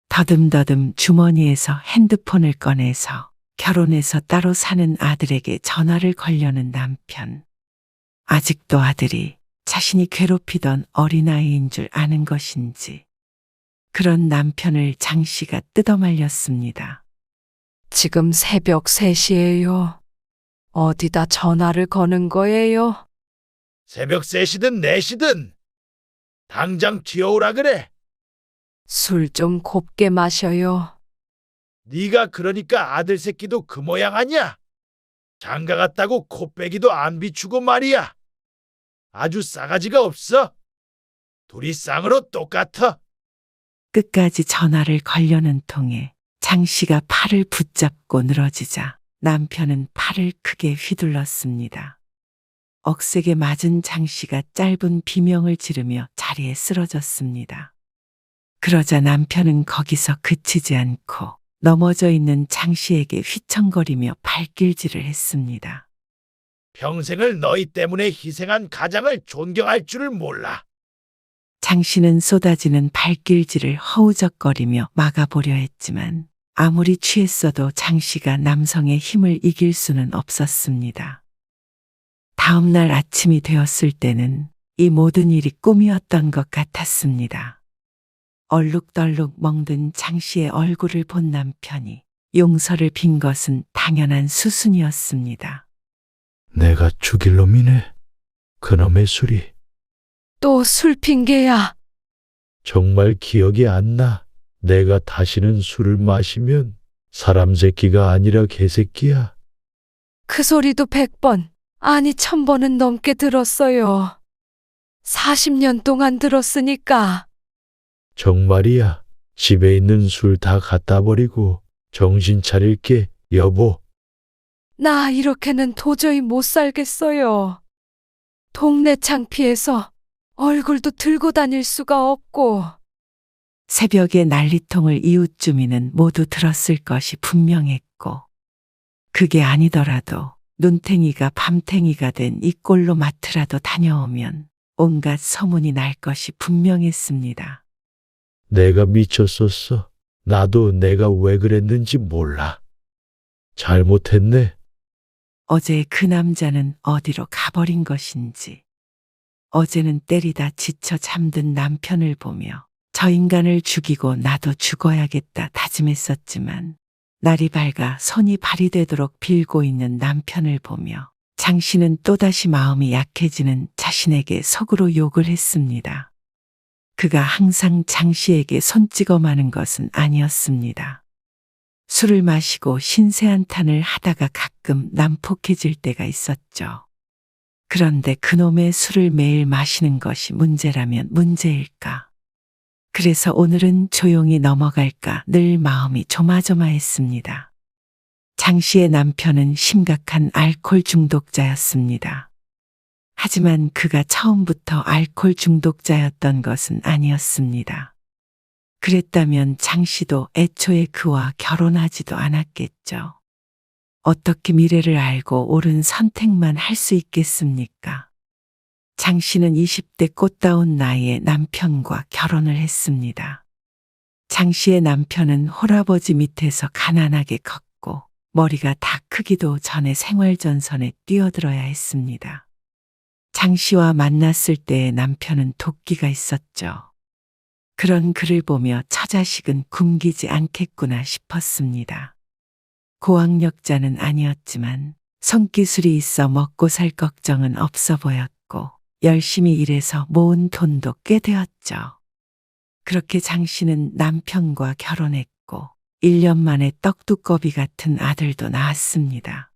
더듬더듬 주머니에서 핸드폰을 꺼내서 결혼해서 따로 사는 아들에게 전화를 걸려는 남편. 아직도 아들이 자신이 괴롭히던 어린아이인 줄 아는 것인지 그런 남편을 장 씨가 뜯어말렸습니다. 지금 새벽 3시예요. 어디다 전화를 거는 거예요? 새벽 3시든 4시든 당장 튀어오라 그래. 술 좀 곱게 마셔요. 네가 그러니까 아들 새끼도 그 모양 아니야. 장가 갔다고 코빼기도 안 비추고 말이야. 아주 싸가지가 없어. 둘이 쌍으로 똑같아. 끝까지 전화를 걸려는 통에 장 씨가 팔을 붙잡고 늘어지자 남편은 팔을 크게 휘둘렀습니다. 억세게 맞은 장 씨가 짧은 비명을 지르며 자리에 쓰러졌습니다. 그러자 남편은 거기서 그치지 않고 넘어져 있는 장 씨에게 휘청거리며 발길질을 했습니다. 평생을 너희 때문에 희생한 가장을 존경할 줄을 몰라. 장 씨는 쏟아지는 발길질을 허우적거리며 막아보려 했지만 아무리 취했어도 장 씨가 남성의 힘을 이길 수는 없었습니다. 다음 날 아침이 되었을 때는 이 모든 일이 꿈이었던 것 같았습니다. 얼룩덜룩 멍든 장 씨의 얼굴을 본 남편이 용서를 빈 것은 당연한 수순이었습니다. 내가 죽일 놈이네. 그놈의 술이 또 술 핑계야. 정말 기억이 안 나. 내가 다시는 술을 마시면 사람 새끼가 아니라 개새끼야. 그 소리도 100번, 아니 1000번은 넘게 들었어요. 40년 동안 들었으니까. 정말이야. 집에 있는 술 다 갖다 버리고 정신 차릴게, 여보. 나 이렇게는 도저히 못 살겠어요. 동네 창피해서 얼굴도 들고 다닐 수가 없고. 새벽에 난리통을 이웃 주민은 모두 들었을 것이 분명했고, 그게 아니더라도 눈탱이가 밤탱이가 된 이 꼴로 마트라도 다녀오면 온갖 소문이 날 것이 분명했습니다. 내가 미쳤었어. 나도 내가 왜 그랬는지 몰라. 잘못했네. 어제 그 남자는 어디로 가버린 것인지, 어제는 때리다 지쳐 잠든 남편을 보며 저 인간을 죽이고 나도 죽어야겠다 다짐했었지만, 날이 밝아 손이 발이 되도록 빌고 있는 남편을 보며 장 씨는 또다시 마음이 약해지는 자신에게 속으로 욕을 했습니다. 그가 항상 장 씨에게 손찌검 하는 것은 아니었습니다. 술을 마시고 신세한탄을 하다가 가끔 난폭해질 때가 있었죠. 그런데 그놈의 술을 매일 마시는 것이 문제라면 문제일까? 그래서 오늘은 조용히 넘어갈까 늘 마음이 조마조마했습니다. 장 씨의 남편은 심각한 알코올 중독자였습니다. 하지만 그가 처음부터 알코올 중독자였던 것은 아니었습니다. 그랬다면 장 씨도 애초에 그와 결혼하지도 않았겠죠. 어떻게 미래를 알고 옳은 선택만 할 수 있겠습니까? 장 씨는 20대 꽃다운 나이에 남편과 결혼을 했습니다. 장 씨의 남편은 홀아버지 밑에서 가난하게 컸고 머리가 다 크기도 전에 생활전선에 뛰어들어야 했습니다. 장 씨와 만났을 때의 남편은 도끼가 있었죠. 그런 그를 보며 처자식은 굶기지 않겠구나 싶었습니다. 고학력자는 아니었지만 손기술이 있어 먹고 살 걱정은 없어 보였고 열심히 일해서 모은 돈도 꽤 되었죠. 그렇게 장 씨는 남편과 결혼했고 1년 만에 떡두꺼비 같은 아들도 낳았습니다.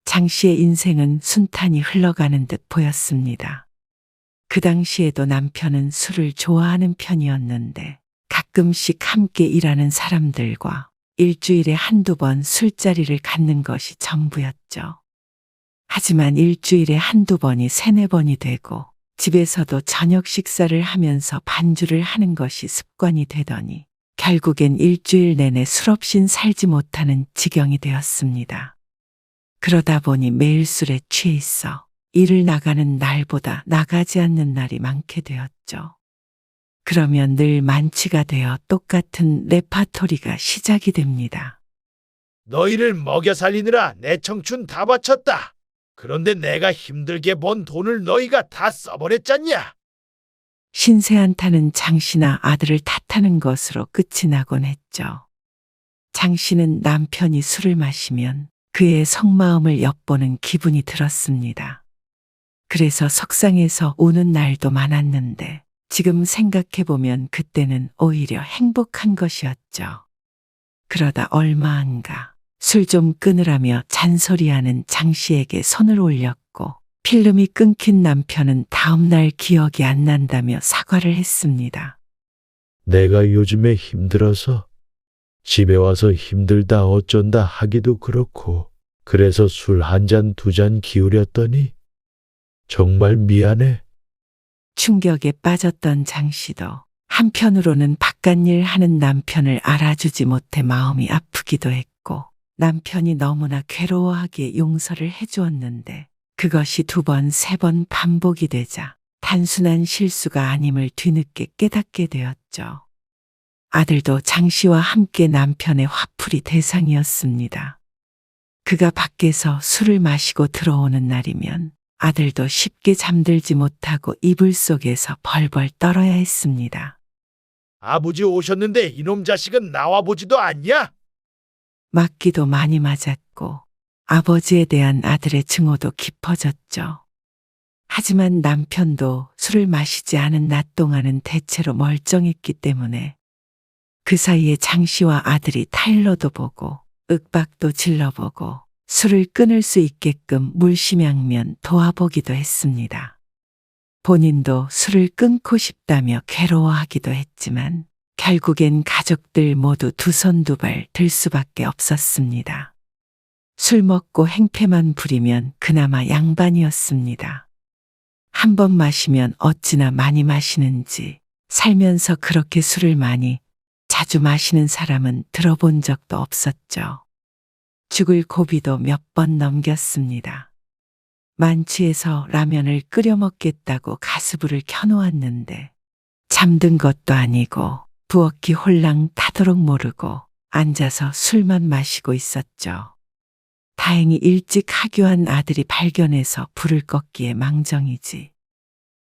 장 씨의 인생은 순탄히 흘러가는 듯 보였습니다. 그 당시에도 남편은 술을 좋아하는 편이었는데 가끔씩 함께 일하는 사람들과 일주일에 한두 번 술자리를 갖는 것이 전부였죠. 하지만 일주일에 한두 번이 3-4번이 되고 집에서도 저녁 식사를 하면서 반주를 하는 것이 습관이 되더니 결국엔 일주일 내내 술 없인 살지 못하는 지경이 되었습니다. 그러다 보니 매일 술에 취해 있어 일을 나가는 날보다 나가지 않는 날이 많게 되었죠. 그러면 늘 만취가 되어 똑같은 레파토리가 시작이 됩니다. 너희를 먹여 살리느라 내 청춘 다 바쳤다. 그런데 내가 힘들게 번 돈을 너희가 다 써버렸잖냐. 신세한탄은 장 씨나 아들을 탓하는 것으로 끝이 나곤 했죠. 장 씨는 남편이 술을 마시면 그의 속마음을 엿보는 기분이 들었습니다. 그래서 속상해서 우는 날도 많았는데 지금 생각해보면 그때는 오히려 행복한 것이었죠. 그러다 얼마 안가 술 좀 끊으라며 잔소리하는 장 씨에게 손을 올렸고 필름이 끊긴 남편은 다음날 기억이 안 난다며 사과를 했습니다. 내가 요즘에 힘들어서 집에 와서 힘들다 어쩐다 하기도 그렇고 그래서 술 한 잔, 2잔 기울였더니 정말 미안해. 충격에 빠졌던 장 씨도 한편으로는 바깥일 하는 남편을 알아주지 못해 마음이 아프기도 했고 남편이 너무나 괴로워하기에 용서를 해주었는데 그것이 2번, 3번 반복이 되자 단순한 실수가 아님을 뒤늦게 깨닫게 되었죠. 아들도 장 씨와 함께 남편의 화풀이 대상이었습니다. 그가 밖에서 술을 마시고 들어오는 날이면 아들도 쉽게 잠들지 못하고 이불 속에서 벌벌 떨어야 했습니다. 아버지 오셨는데 이놈 자식은 나와보지도 않냐? 맞기도 많이 맞았고 아버지에 대한 아들의 증오도 깊어졌죠. 하지만 남편도 술을 마시지 않은 낮 동안은 대체로 멀쩡했기 때문에 그 사이에 장 씨와 아들이 타일러도 보고 윽박도 질러보고 술을 끊을 수 있게끔 물심양면 도와보기도 했습니다. 본인도 술을 끊고 싶다며 괴로워하기도 했지만 결국엔 가족들 모두 두 손 두 발 들 수밖에 없었습니다. 술 먹고 행패만 부리면 그나마 양반이었습니다. 한 번 마시면 어찌나 많이 마시는지 살면서 그렇게 술을 많이 자주 마시는 사람은 들어본 적도 없었죠. 죽을 고비도 몇 번 넘겼습니다. 만취해서 라면을 끓여 먹겠다고 가스불을 켜놓았는데 잠든 것도 아니고 부엌이 홀랑 타도록 모르고 앉아서 술만 마시고 있었죠. 다행히 일찍 하교한 아들이 발견해서 불을 껐기에 망정이지.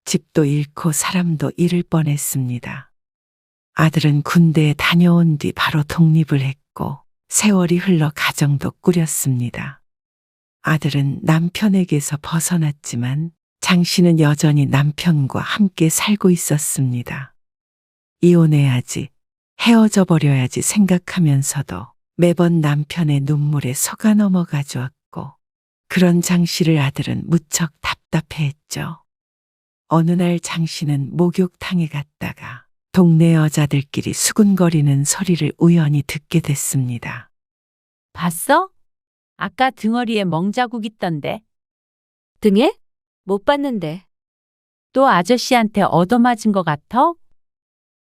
집도 잃고 사람도 잃을 뻔했습니다. 아들은 군대에 다녀온 뒤 바로 독립을 했고 세월이 흘러 가정도 꾸렸습니다. 아들은 남편에게서 벗어났지만 장 씨는 여전히 남편과 함께 살고 있었습니다. 이혼해야지, 헤어져 버려야지 생각하면서도 매번 남편의 눈물에 속아 넘어가 주었고 그런 장 씨를 아들은 무척 답답해했죠. 어느 날 장 씨는 목욕탕에 갔다가 동네 여자들끼리 수군거리는 소리를 우연히 듣게 됐습니다. 봤어? 아까 등어리에 멍자국 있던데. 등에? 못 봤는데. 또 아저씨한테 얻어맞은 것 같아?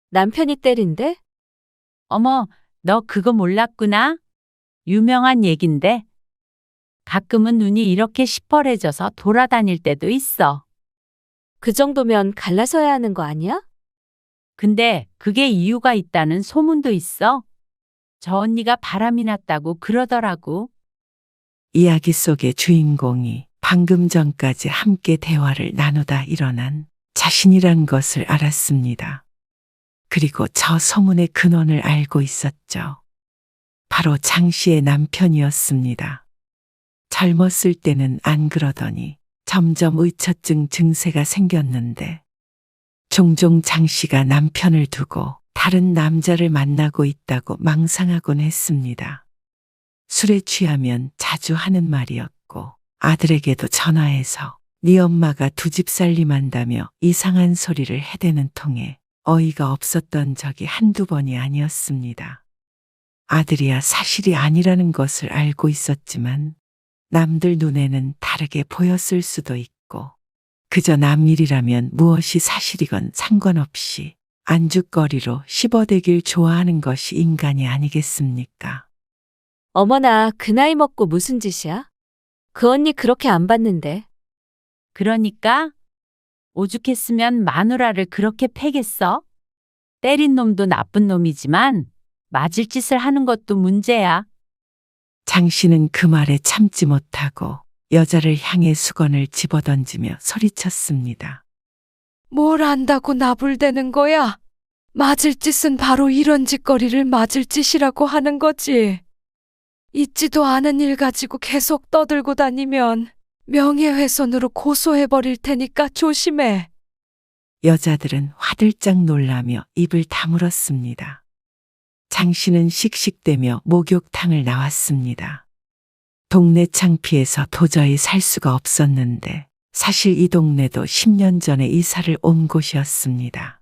남편이 때린데? 어머, 너 그거 몰랐구나? 유명한 얘긴데. 가끔은 눈이 이렇게 시퍼래져서 돌아다닐 때도 있어. 그 정도면 갈라서야 하는 거 아니야? 근데 그게 이유가 있다는 소문도 있어. 저 언니가 바람이 났다고 그러더라고. 이야기 속의 주인공이 방금 전까지 함께 대화를 나누다 일어난 자신이란 것을 알았습니다. 그리고 저 소문의 근원을 알고 있었죠. 바로 장 씨의 남편이었습니다. 젊었을 때는 안 그러더니 점점 의처증 증세가 생겼는데 종종 장 씨가 남편을 두고 다른 남자를 만나고 있다고 망상하곤 했습니다. 술에 취하면 자주 하는 말이었고 아들에게도 전화해서 네 엄마가 두 집 살림한다며 이상한 소리를 해대는 통에 어이가 없었던 적이 한두 번이 아니었습니다. 아들이야 사실이 아니라는 것을 알고 있었지만 남들 눈에는 다르게 보였을 수도 있고 그저 남 일이라면 무엇이 사실이건 상관없이 안주거리로 씹어대길 좋아하는 것이 인간이 아니겠습니까? 어머나, 그 나이 먹고 무슨 짓이야? 그 언니 그렇게 안 봤는데. 그러니까 오죽했으면 마누라를 그렇게 패겠어? 때린 놈도 나쁜 놈이지만 맞을 짓을 하는 것도 문제야. 장 씨는 그 말에 참지 못하고 여자를 향해 수건을 집어던지며 소리쳤습니다. 뭘 안다고 나불대는 거야? 맞을 짓은 바로 이런 짓거리를 맞을 짓이라고 하는 거지. 있지도 않은 일 가지고 계속 떠들고 다니면 명예훼손으로 고소해버릴 테니까 조심해. 여자들은 화들짝 놀라며 입을 다물었습니다. 장 씨는 씩씩대며 목욕탕을 나왔습니다. 동네 창피해서 도저히 살 수가 없었는데 사실 이 동네도 10년 전에 이사를 온 곳이었습니다.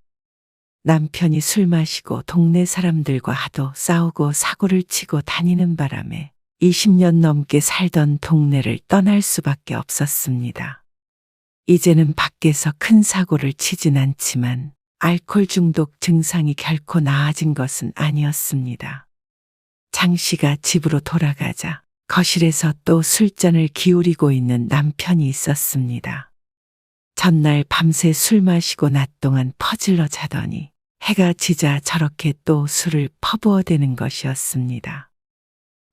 남편이 술 마시고 동네 사람들과 하도 싸우고 사고를 치고 다니는 바람에 20년 넘게 살던 동네를 떠날 수밖에 없었습니다. 이제는 밖에서 큰 사고를 치진 않지만 알코올 중독 증상이 결코 나아진 것은 아니었습니다. 장 씨가 집으로 돌아가자 거실에서 또 술잔을 기울이고 있는 남편이 있었습니다. 전날 밤새 술 마시고 낮 동안 퍼질러 자더니 해가 지자 저렇게 또 술을 퍼부어대는 것이었습니다.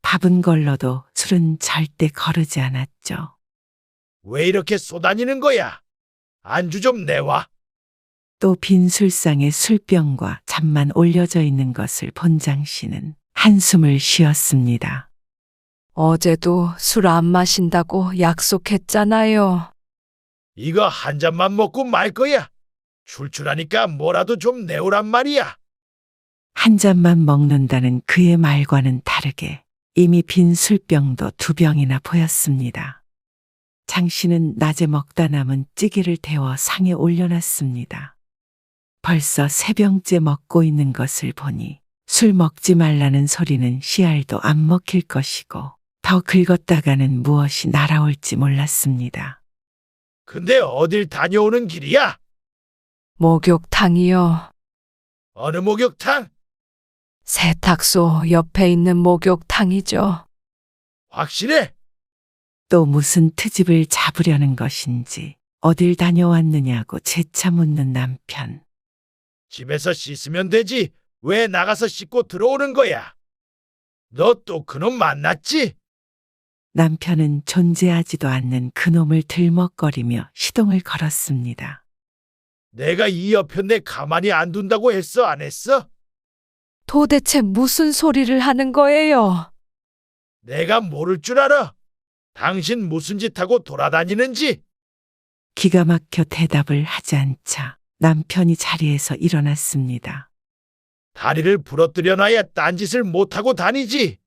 밥은 걸러도 술은 절대 거르지 않았죠. 왜 이렇게 쏘다니는 거야? 안주 좀 내와. 또 빈 술상에 술병과 잔만 올려져 있는 것을 본 장 씨는 한숨을 쉬었습니다. 어제도 술 안 마신다고 약속했잖아요. 이거 한 잔만 먹고 말 거야. 출출하니까 뭐라도 좀 내오란 말이야. 한 잔만 먹는다는 그의 말과는 다르게 이미 빈 술병도 2병이나 보였습니다. 장 씨는 낮에 먹다 남은 찌개를 데워 상에 올려놨습니다. 벌써 3병째 먹고 있는 것을 보니 술 먹지 말라는 소리는 씨알도 안 먹힐 것이고 더 긁었다가는 무엇이 날아올지 몰랐습니다. 근데 어딜 다녀오는 길이야? 목욕탕이요. 어느 목욕탕? 세탁소 옆에 있는 목욕탕이죠. 확실해? 또 무슨 트집을 잡으려는 것인지 어딜 다녀왔느냐고 재차 묻는 남편. 집에서 씻으면 되지. 왜 나가서 씻고 들어오는 거야? 너 또 그놈 만났지? 남편은 존재하지도 않는 그놈을 들먹거리며 시동을 걸었습니다. 내가 이 여편네 가만히 안 둔다고 했어, 안 했어? 도대체 무슨 소리를 하는 거예요? 내가 모를 줄 알아? 당신 무슨 짓 하고 돌아다니는지? 기가 막혀 대답을 하지 않자 남편이 자리에서 일어났습니다. 다리를 부러뜨려 놔야 딴짓을 못하고 다니지.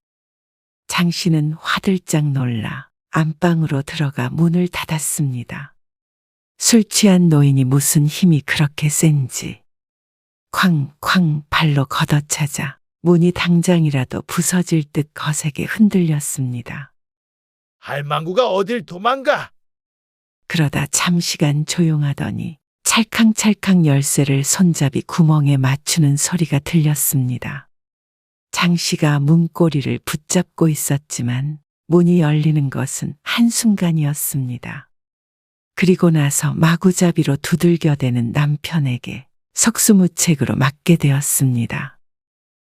장 씨는 화들짝 놀라 안방으로 들어가 문을 닫았습니다. 술 취한 노인이 무슨 힘이 그렇게 센지 쾅쾅 발로 걷어차자 문이 당장이라도 부서질 듯 거세게 흔들렸습니다. 할망구가 어딜 도망가? 그러다 잠시간 조용하더니 찰캉찰캉 열쇠를 손잡이 구멍에 맞추는 소리가 들렸습니다. 장 씨가 문고리를 붙잡고 있었지만 문이 열리는 것은 한순간이었습니다. 그리고 나서 마구잡이로 두들겨대는 남편에게 속수무책으로 맞게 되었습니다.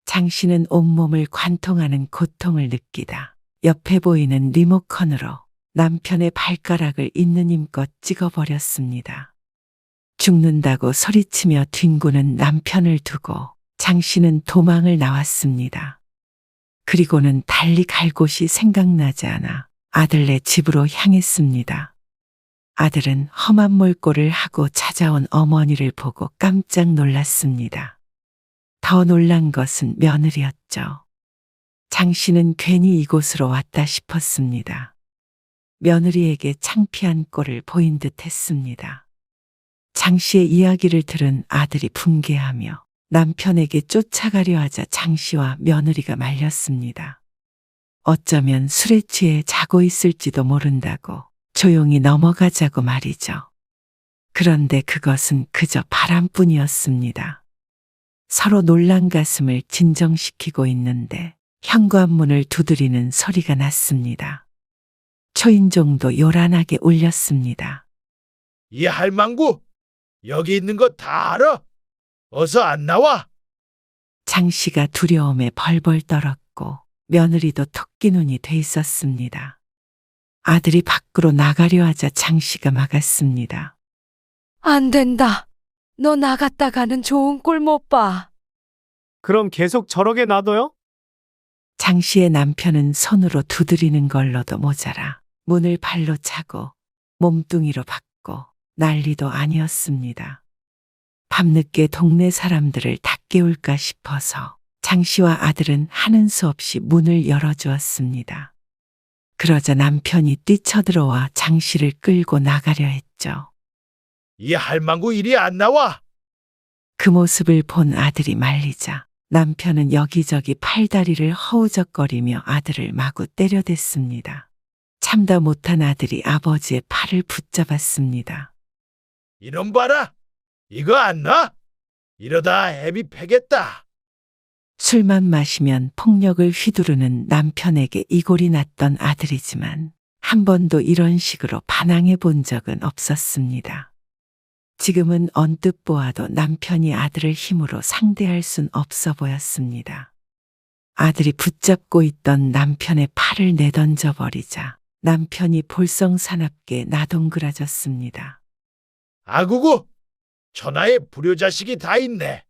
장 씨는 온몸을 관통하는 고통을 느끼다 옆에 보이는 리모컨으로 남편의 발가락을 있는 힘껏 찍어버렸습니다. 죽는다고 소리치며 뒹구는 남편을 두고 장 씨는 도망을 나왔습니다. 그리고는 달리 갈 곳이 생각나지 않아 아들네 집으로 향했습니다. 아들은 험한 몰골을 하고 찾아온 어머니를 보고 깜짝 놀랐습니다. 더 놀란 것은 며느리였죠. 장 씨는 괜히 이곳으로 왔다 싶었습니다. 며느리에게 창피한 꼴을 보인 듯 했습니다. 장 씨의 이야기를 들은 아들이 분개하며 남편에게 쫓아가려 하자 장 씨와 며느리가 말렸습니다. 어쩌면 술에 취해 자고 있을지도 모른다고 조용히 넘어가자고 말이죠. 그런데 그것은 그저 바람뿐이었습니다. 서로 놀란 가슴을 진정시키고 있는데 현관문을 두드리는 소리가 났습니다. 초인종도 요란하게 울렸습니다. 이 할망구, 여기 있는 거 다 알아? 어서 안 나와? 장 씨가 두려움에 벌벌 떨었고 며느리도 토끼 눈이 돼 있었습니다. 아들이 밖으로 나가려 하자 장 씨가 막았습니다. 안 된다. 너 나갔다가는 좋은 꼴 못 봐. 그럼 계속 저러게 놔둬요? 장 씨의 남편은 손으로 두드리는 걸로도 모자라 문을 발로 차고 몸뚱이로 박고 난리도 아니었습니다. 밤늦게 동네 사람들을 다 깨울까 싶어서 장 씨와 아들은 하는 수 없이 문을 열어주었습니다. 그러자 남편이 뛰쳐들어와 장 씨를 끌고 나가려 했죠. 이 할망구 이리 안 나와? 그 모습을 본 아들이 말리자 남편은 여기저기 팔다리를 허우적거리며 아들을 마구 때려댔습니다. 참다 못한 아들이 아버지의 팔을 붙잡았습니다. 이놈 봐라. 이거 안 나? 이러다 애비 패겠다. 술만 마시면 폭력을 휘두르는 남편에게 이골이 났던 아들이지만 한 번도 이런 식으로 반항해 본 적은 없었습니다. 지금은 언뜻 보아도 남편이 아들을 힘으로 상대할 순 없어 보였습니다. 아들이 붙잡고 있던 남편의 팔을 내던져 버리자 남편이 볼썽사납게 나동그라졌습니다. 아구구, 천하에 불효자식이 다 있네.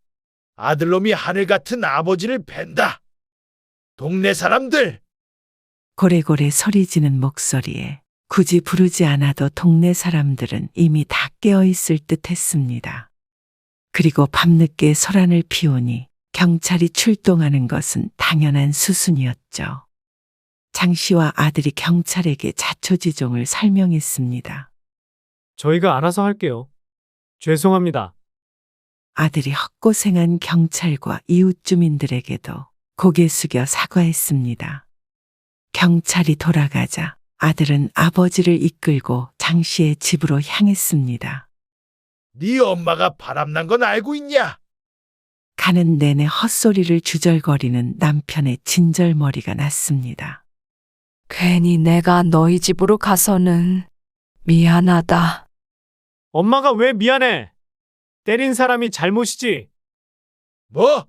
아들놈이 하늘 같은 아버지를 팬다. 동네 사람들, 고래고래 소리지는 목소리에 굳이 부르지 않아도 동네 사람들은 이미 다 깨어있을 듯 했습니다. 그리고 밤늦게 소란을 피우니 경찰이 출동하는 것은 당연한 수순이었죠. 장 씨와 아들이 경찰에게 자초지종을 설명했습니다. 저희가 알아서 할게요. 죄송합니다. 아들이 헛고생한 경찰과 이웃 주민들에게도 고개 숙여 사과했습니다. 경찰이 돌아가자 아들은 아버지를 이끌고 장 씨의 집으로 향했습니다. 네 엄마가 바람난 건 알고 있냐? 가는 내내 헛소리를 주절거리는 남편의 진절머리가 났습니다. 괜히 내가 너희 집으로 가서는 미안하다. 엄마가 왜 미안해? 때린 사람이 잘못이지. 뭐?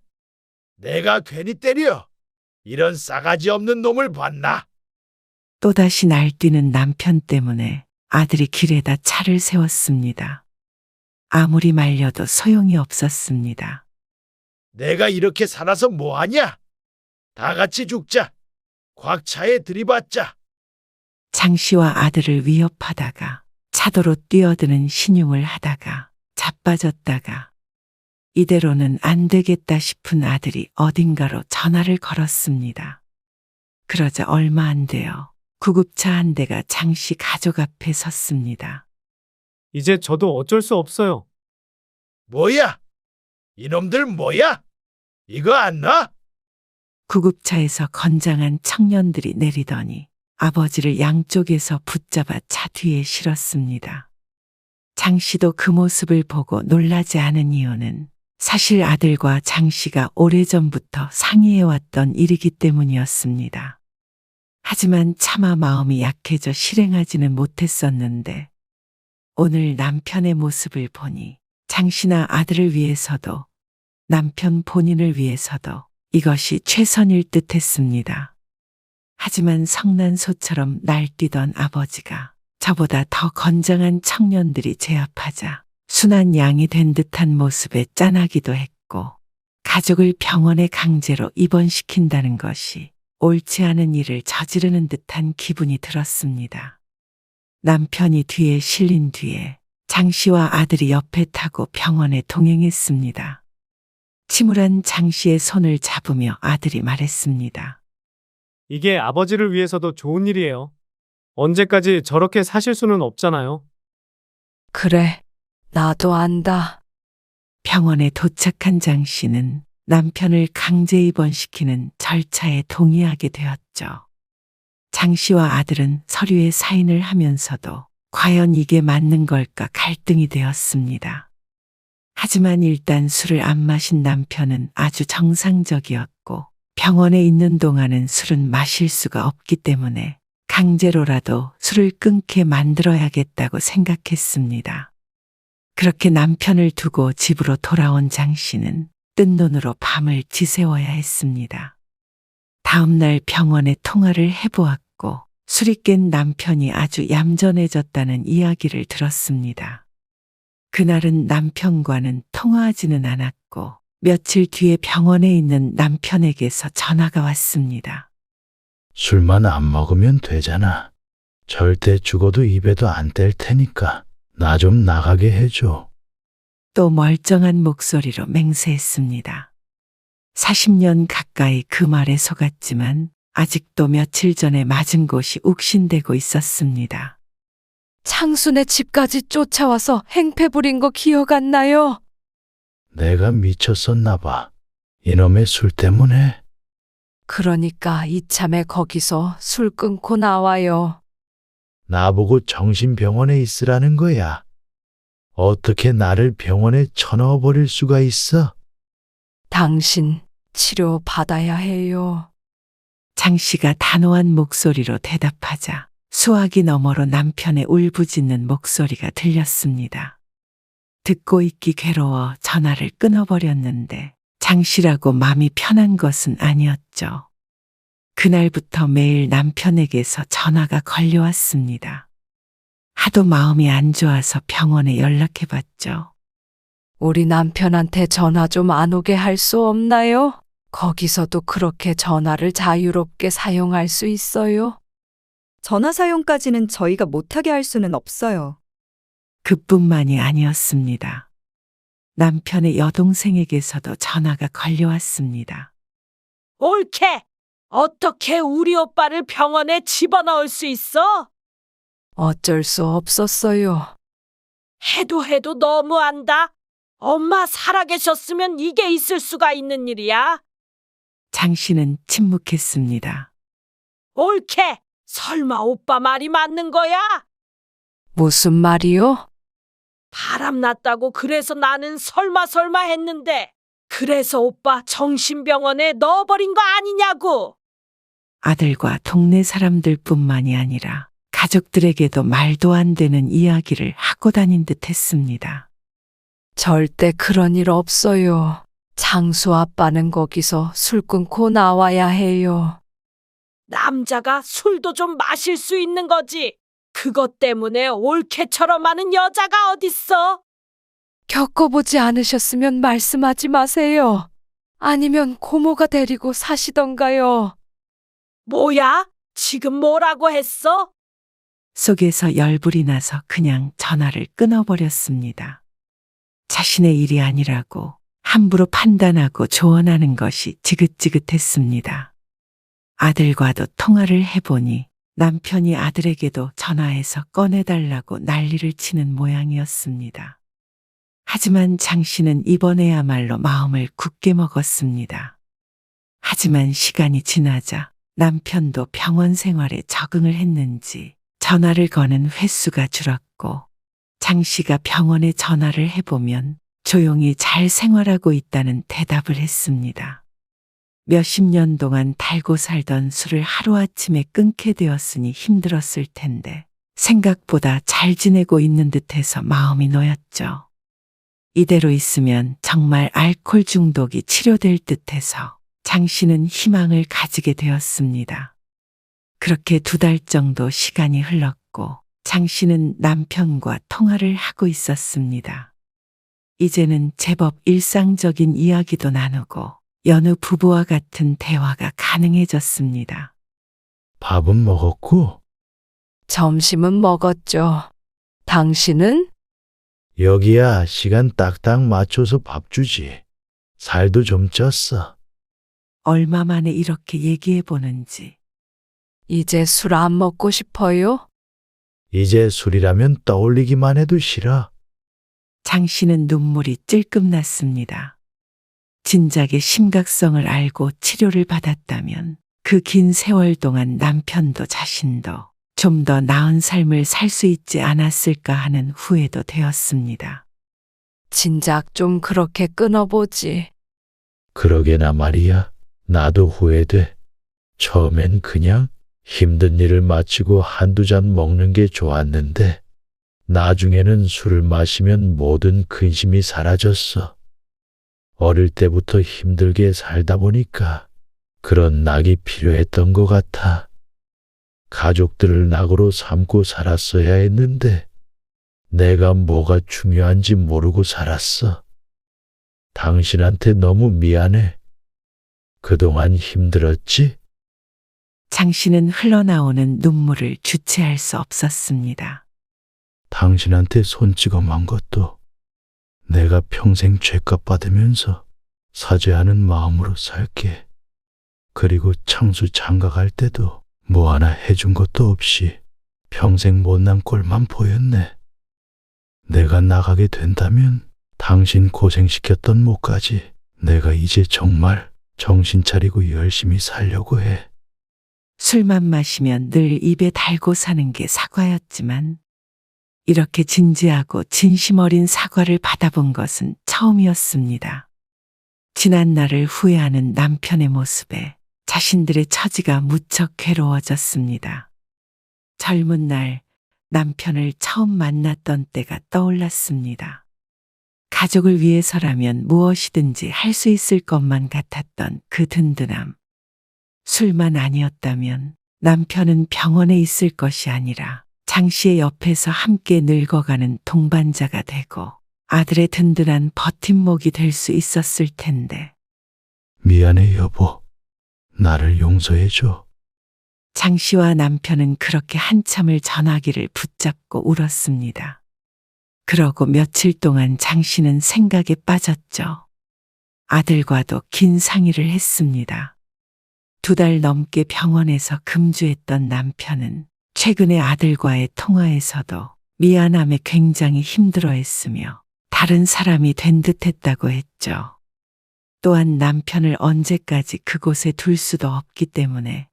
내가 괜히 때려? 이런 싸가지 없는 놈을 봤나? 또다시 날뛰는 남편 때문에 아들이 길에다 차를 세웠습니다. 아무리 말려도 소용이 없었습니다. 내가 이렇게 살아서 뭐하냐? 다 같이 죽자. 곽 차에 들이받자. 장 씨와 아들을 위협하다가 차도로 뛰어드는 신용을 하다가 자빠졌다가 이대로는 안 되겠다 싶은 아들이 어딘가로 전화를 걸었습니다. 그러자 얼마 안 돼요. 구급차 한 대가 장 씨 가족 앞에 섰습니다. 이제 저도 어쩔 수 없어요. 뭐야? 이놈들 뭐야? 이거 안 놔? 구급차에서 건장한 청년들이 내리더니 아버지를 양쪽에서 붙잡아 차 뒤에 실었습니다. 장 씨도 그 모습을 보고 놀라지 않은 이유는 사실 아들과 장 씨가 오래전부터 상의해왔던 일이기 때문이었습니다. 하지만 차마 마음이 약해져 실행하지는 못했었는데 오늘 남편의 모습을 보니 장 씨나 아들을 위해서도 남편 본인을 위해서도 이것이 최선일 듯 했습니다. 하지만 성난소처럼 날뛰던 아버지가 저보다 더 건장한 청년들이 제압하자 순한 양이 된 듯한 모습에 짠하기도 했고 가족을 병원에 강제로 입원시킨다는 것이 옳지 않은 일을 저지르는 듯한 기분이 들었습니다. 남편이 뒤에 실린 뒤에 장 씨와 아들이 옆에 타고 병원에 동행했습니다. 침울한 장 씨의 손을 잡으며 아들이 말했습니다. 이게 아버지를 위해서도 좋은 일이에요. 언제까지 저렇게 사실 수는 없잖아요. 그래, 나도 안다. 병원에 도착한 장 씨는 남편을 강제 입원시키는 절차에 동의하게 되었죠. 장 씨와 아들은 서류에 사인을 하면서도 과연 이게 맞는 걸까 갈등이 되었습니다. 하지만 일단 술을 안 마신 남편은 아주 정상적이었고 병원에 있는 동안은 술은 마실 수가 없기 때문에 강제로라도 술을 끊게 만들어야겠다고 생각했습니다. 그렇게 남편을 두고 집으로 돌아온 장 씨는 뜬 눈으로 밤을 지새워야 했습니다. 다음 날 병원에 통화를 해보았고 술이 깬 남편이 아주 얌전해졌다는 이야기를 들었습니다. 그날은 남편과는 통화하지는 않았고 며칠 뒤에 병원에 있는 남편에게서 전화가 왔습니다. 술만 안 먹으면 되잖아. 절대 죽어도 입에도 안 뗄 테니까 나 좀 나가게 해줘. 또 멀쩡한 목소리로 맹세했습니다. 40년 가까이 그 말에 속았지만 아직도 며칠 전에 맞은 곳이 욱신대고 있었습니다. 창순의 집까지 쫓아와서 행패 부린 거 기억 안 나요? 내가 미쳤었나 봐. 이놈의 술 때문에. 그러니까 이참에 거기서 술 끊고 나와요. 나보고 정신병원에 있으라는 거야. 어떻게 나를 병원에 쳐넣어버릴 수가 있어? 당신 치료 받아야 해요. 장 씨가 단호한 목소리로 대답하자 수화기 너머로 남편의 울부짖는 목소리가 들렸습니다. 듣고 있기 괴로워 전화를 끊어버렸는데 장 씨라고 마음이 편한 것은 아니었죠. 그날부터 매일 남편에게서 전화가 걸려왔습니다. 하도 마음이 안 좋아서 병원에 연락해봤죠. 우리 남편한테 전화 좀 안 오게 할 수 없나요? 거기서도 그렇게 전화를 자유롭게 사용할 수 있어요? 전화 사용까지는 저희가 못하게 할 수는 없어요. 그뿐만이 아니었습니다. 남편의 여동생에게서도 전화가 걸려왔습니다. 옳게! 어떻게 우리 오빠를 병원에 집어넣을 수 있어? 어쩔 수 없었어요. 해도 너무한다. 엄마 살아계셨으면 이게 있을 수가 있는 일이야. 장 씨는 침묵했습니다. 옳게! 설마 오빠 말이 맞는 거야? 무슨 말이요? 바람났다고 그래서 나는 설마 했는데 그래서 오빠 정신병원에 넣어버린 거 아니냐고. 아들과 동네 사람들뿐만이 아니라 가족들에게도 말도 안 되는 이야기를 하고 다닌 듯 했습니다. 절대 그런 일 없어요. 장수 아빠는 거기서 술 끊고 나와야 해요. 남자가 술도 좀 마실 수 있는 거지. 그것 때문에 올케처럼 하는 여자가 어딨어? 겪어보지 않으셨으면 말씀하지 마세요. 아니면 고모가 데리고 사시던가요. 뭐야? 지금 뭐라고 했어? 속에서 열불이 나서 그냥 전화를 끊어버렸습니다. 자신의 일이 아니라고 함부로 판단하고 조언하는 것이 지긋지긋했습니다. 아들과도 통화를 해보니 남편이 아들에게도 전화해서 꺼내달라고 난리를 치는 모양이었습니다. 하지만 장 씨는 이번에야말로 마음을 굳게 먹었습니다. 하지만 시간이 지나자 남편도 병원 생활에 적응을 했는지 전화를 거는 횟수가 줄었고 장 씨가 병원에 전화를 해보면 조용히 잘 생활하고 있다는 대답을 했습니다. 몇십 년 동안 달고 살던 술을 하루아침에 끊게 되었으니 힘들었을 텐데 생각보다 잘 지내고 있는 듯해서 마음이 놓였죠. 이대로 있으면 정말 알코올 중독이 치료될 듯해서 장 씨는 희망을 가지게 되었습니다. 그렇게 2달 정도 시간이 흘렀고 장 씨는 남편과 통화를 하고 있었습니다. 이제는 제법 일상적인 이야기도 나누고 여느 부부와 같은 대화가 가능해졌습니다. 밥은 먹었고? 점심은 먹었죠. 당신은? 여기야 시간 딱딱 맞춰서 밥 주지. 살도 좀 쪘어. 얼마 만에 이렇게 얘기해 보는지. 이제 술 안 먹고 싶어요? 이제 술이라면 떠올리기만 해도 싫어. 장 씨는 눈물이 찔끔 났습니다. 진작의 심각성을 알고 치료를 받았다면 그 긴 세월 동안 남편도 자신도 좀 더 나은 삶을 살 수 있지 않았을까 하는 후회도 되었습니다. 진작 좀 그렇게 끊어보지. 그러게나 말이야. 나도 후회돼. 처음엔 그냥 힘든 일을 마치고 한두 잔 먹는 게 좋았는데 나중에는 술을 마시면 모든 근심이 사라졌어. 어릴 때부터 힘들게 살다 보니까 그런 낙이 필요했던 것 같아. 가족들을 낙으로 삼고 살았어야 했는데 내가 뭐가 중요한지 모르고 살았어. 당신한테 너무 미안해. 그동안 힘들었지? 장 씨는 흘러나오는 눈물을 주체할 수 없었습니다. 당신한테 손찌검한 것도 내가 평생 죄값 받으면서 사죄하는 마음으로 살게. 그리고 창수 장가 갈 때도 뭐 하나 해준 것도 없이 평생 못난 꼴만 보였네. 내가 나가게 된다면 당신 고생시켰던 목까지 내가 이제 정말 정신 차리고 열심히 살려고 해. 술만 마시면 늘 입에 달고 사는 게 사과였지만 이렇게 진지하고 진심 어린 사과를 받아본 것은 처음이었습니다. 지난 날을 후회하는 남편의 모습에 자신들의 처지가 무척 괴로워졌습니다. 젊은 날 남편을 처음 만났던 때가 떠올랐습니다. 가족을 위해서라면 무엇이든지 할 수 있을 것만 같았던 그 든든함. 술만 아니었다면 남편은 병원에 있을 것이 아니라 장 씨의 옆에서 함께 늙어가는 동반자가 되고 아들의 든든한 버팀목이 될 수 있었을 텐데. 미안해, 여보. 나를 용서해줘. 장 씨와 남편은 그렇게 한참을 전화기를 붙잡고 울었습니다. 그러고 며칠 동안 장 씨는 생각에 빠졌죠. 아들과도 긴 상의를 했습니다. 2달 넘게 병원에서 금주했던 남편은 최근에 아들과의 통화에서도 미안함에 굉장히 힘들어했으며 다른 사람이 된 듯했다고 했죠. 또한 남편을 언제까지 그곳에 둘 수도 없기 때문에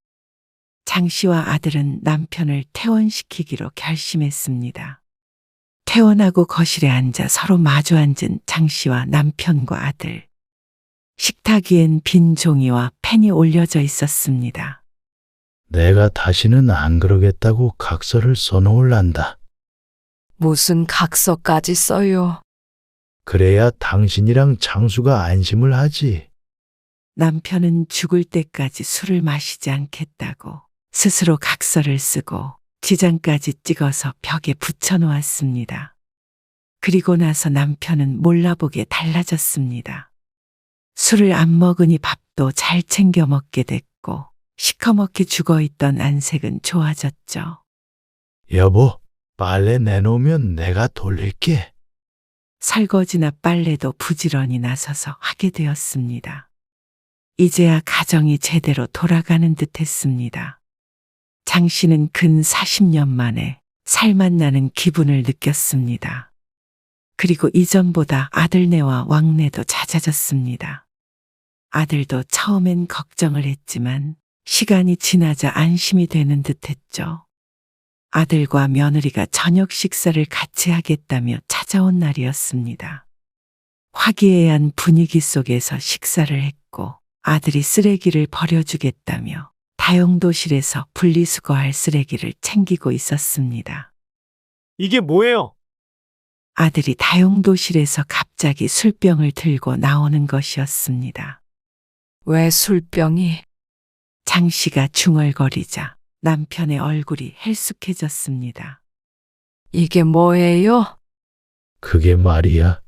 장 씨와 아들은 남편을 퇴원시키기로 결심했습니다. 퇴원하고 거실에 앉아 서로 마주 앉은 장 씨와 남편과 아들. 식탁 위엔 빈 종이와 펜이 올려져 있었습니다. 내가 다시는 안 그러겠다고 각서를 써놓을란다. 무슨 각서까지 써요? 그래야 당신이랑 장수가 안심을 하지. 남편은 죽을 때까지 술을 마시지 않겠다고 스스로 각서를 쓰고 지장까지 찍어서 벽에 붙여 놓았습니다. 그리고 나서 남편은 몰라보게 달라졌습니다. 술을 안 먹으니 밥도 잘 챙겨 먹게 됐고 시커멓게 죽어있던 안색은 좋아졌죠. 여보, 빨래 내놓으면 내가 돌릴게. 설거지나 빨래도 부지런히 나서서 하게 되었습니다. 이제야 가정이 제대로 돌아가는 듯 했습니다. 장 씨는 근 40년 만에 살맛 나는 기분을 느꼈습니다. 그리고 이전보다 아들네와 왕래도 잦아졌습니다. 아들도 처음엔 걱정을 했지만 시간이 지나자 안심이 되는 듯 했죠. 아들과 며느리가 저녁 식사를 같이 하겠다며 찾아온 날이었습니다. 화기애애한 분위기 속에서 식사를 했고 아들이 쓰레기를 버려주겠다며 다용도실에서 분리수거할 쓰레기를 챙기고 있었습니다. 이게 뭐예요? 아들이 다용도실에서 갑자기 술병을 들고 나오는 것이었습니다. 왜 술병이? 장 씨가 중얼거리자 남편의 얼굴이 헬쑥해졌습니다. 이게 뭐예요? 그게 말이야.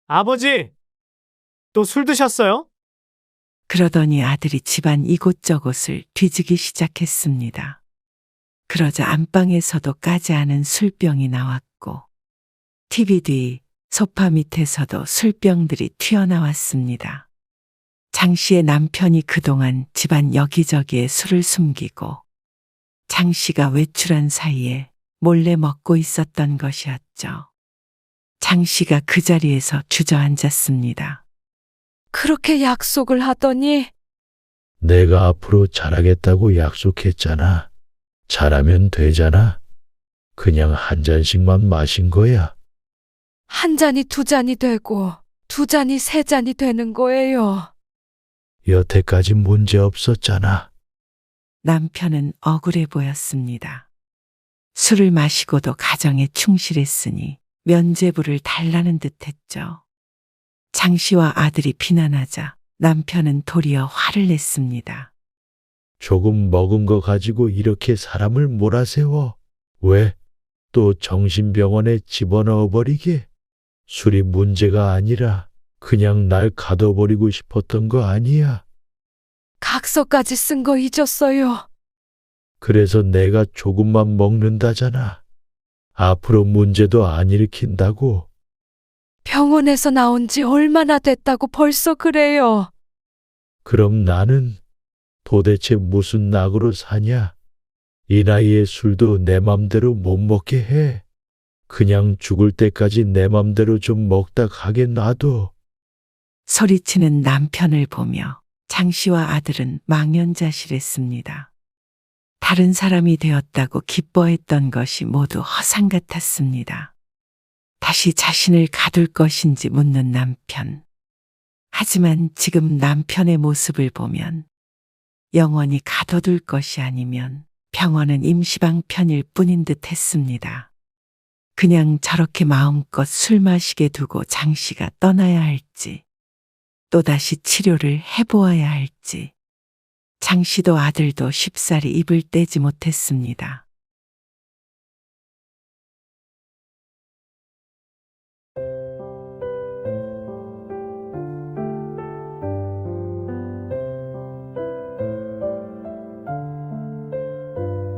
아버지! 또 술 드셨어요? 그러더니 아들이 집안 이곳저곳을 뒤지기 시작했습니다. 그러자 안방에서도 까지 않은 술병이 나왔고 TV 뒤 소파 밑에서도 술병들이 튀어나왔습니다. 장 씨의 남편이 그동안 집안 여기저기에 술을 숨기고 장 씨가 외출한 사이에 몰래 먹고 있었던 것이었죠. 장 씨가 그 자리에서 주저앉았습니다. 그렇게 약속을 하더니 내가 앞으로 잘하겠다고 약속했잖아. 잘하면 되잖아. 그냥 한 잔씩만 마신 거야. 한 잔이 2잔이 되고 2잔이 3잔이 되는 거예요. 여태까지 문제 없었잖아. 남편은 억울해 보였습니다. 술을 마시고도 가정에 충실했으니 면죄부를 달라는 듯했죠. 장 씨와 아들이 비난하자 남편은 도리어 화를 냈습니다. 조금 먹은 거 가지고 이렇게 사람을 몰아세워. 왜? 또 정신병원에 집어넣어 버리게? 술이 문제가 아니라 그냥 날 가둬버리고 싶었던 거 아니야. 각서까지 쓴 거 잊었어요. 그래서 내가 조금만 먹는다잖아. 앞으로 문제도 안 일으킨다고. 병원에서 나온 지 얼마나 됐다고 벌써 그래요. 그럼 나는 도대체 무슨 낙으로 사냐? 이 나이에 술도 내 맘대로 못 먹게 해. 그냥 죽을 때까지 내 맘대로 좀 먹다 가게 놔둬. 소리치는 남편을 보며 장 씨와 아들은 망연자실했습니다. 다른 사람이 되었다고 기뻐했던 것이 모두 허상 같았습니다. 다시 자신을 가둘 것인지 묻는 남편. 하지만 지금 남편의 모습을 보면 영원히 가둬둘 것이 아니면 병원은 임시방편일 뿐인 듯 했습니다. 그냥 저렇게 마음껏 술 마시게 두고 장 씨가 떠나야 할지, 또다시 치료를 해보아야 할지, 장 씨도 아들도 쉽사리 입을 떼지 못했습니다.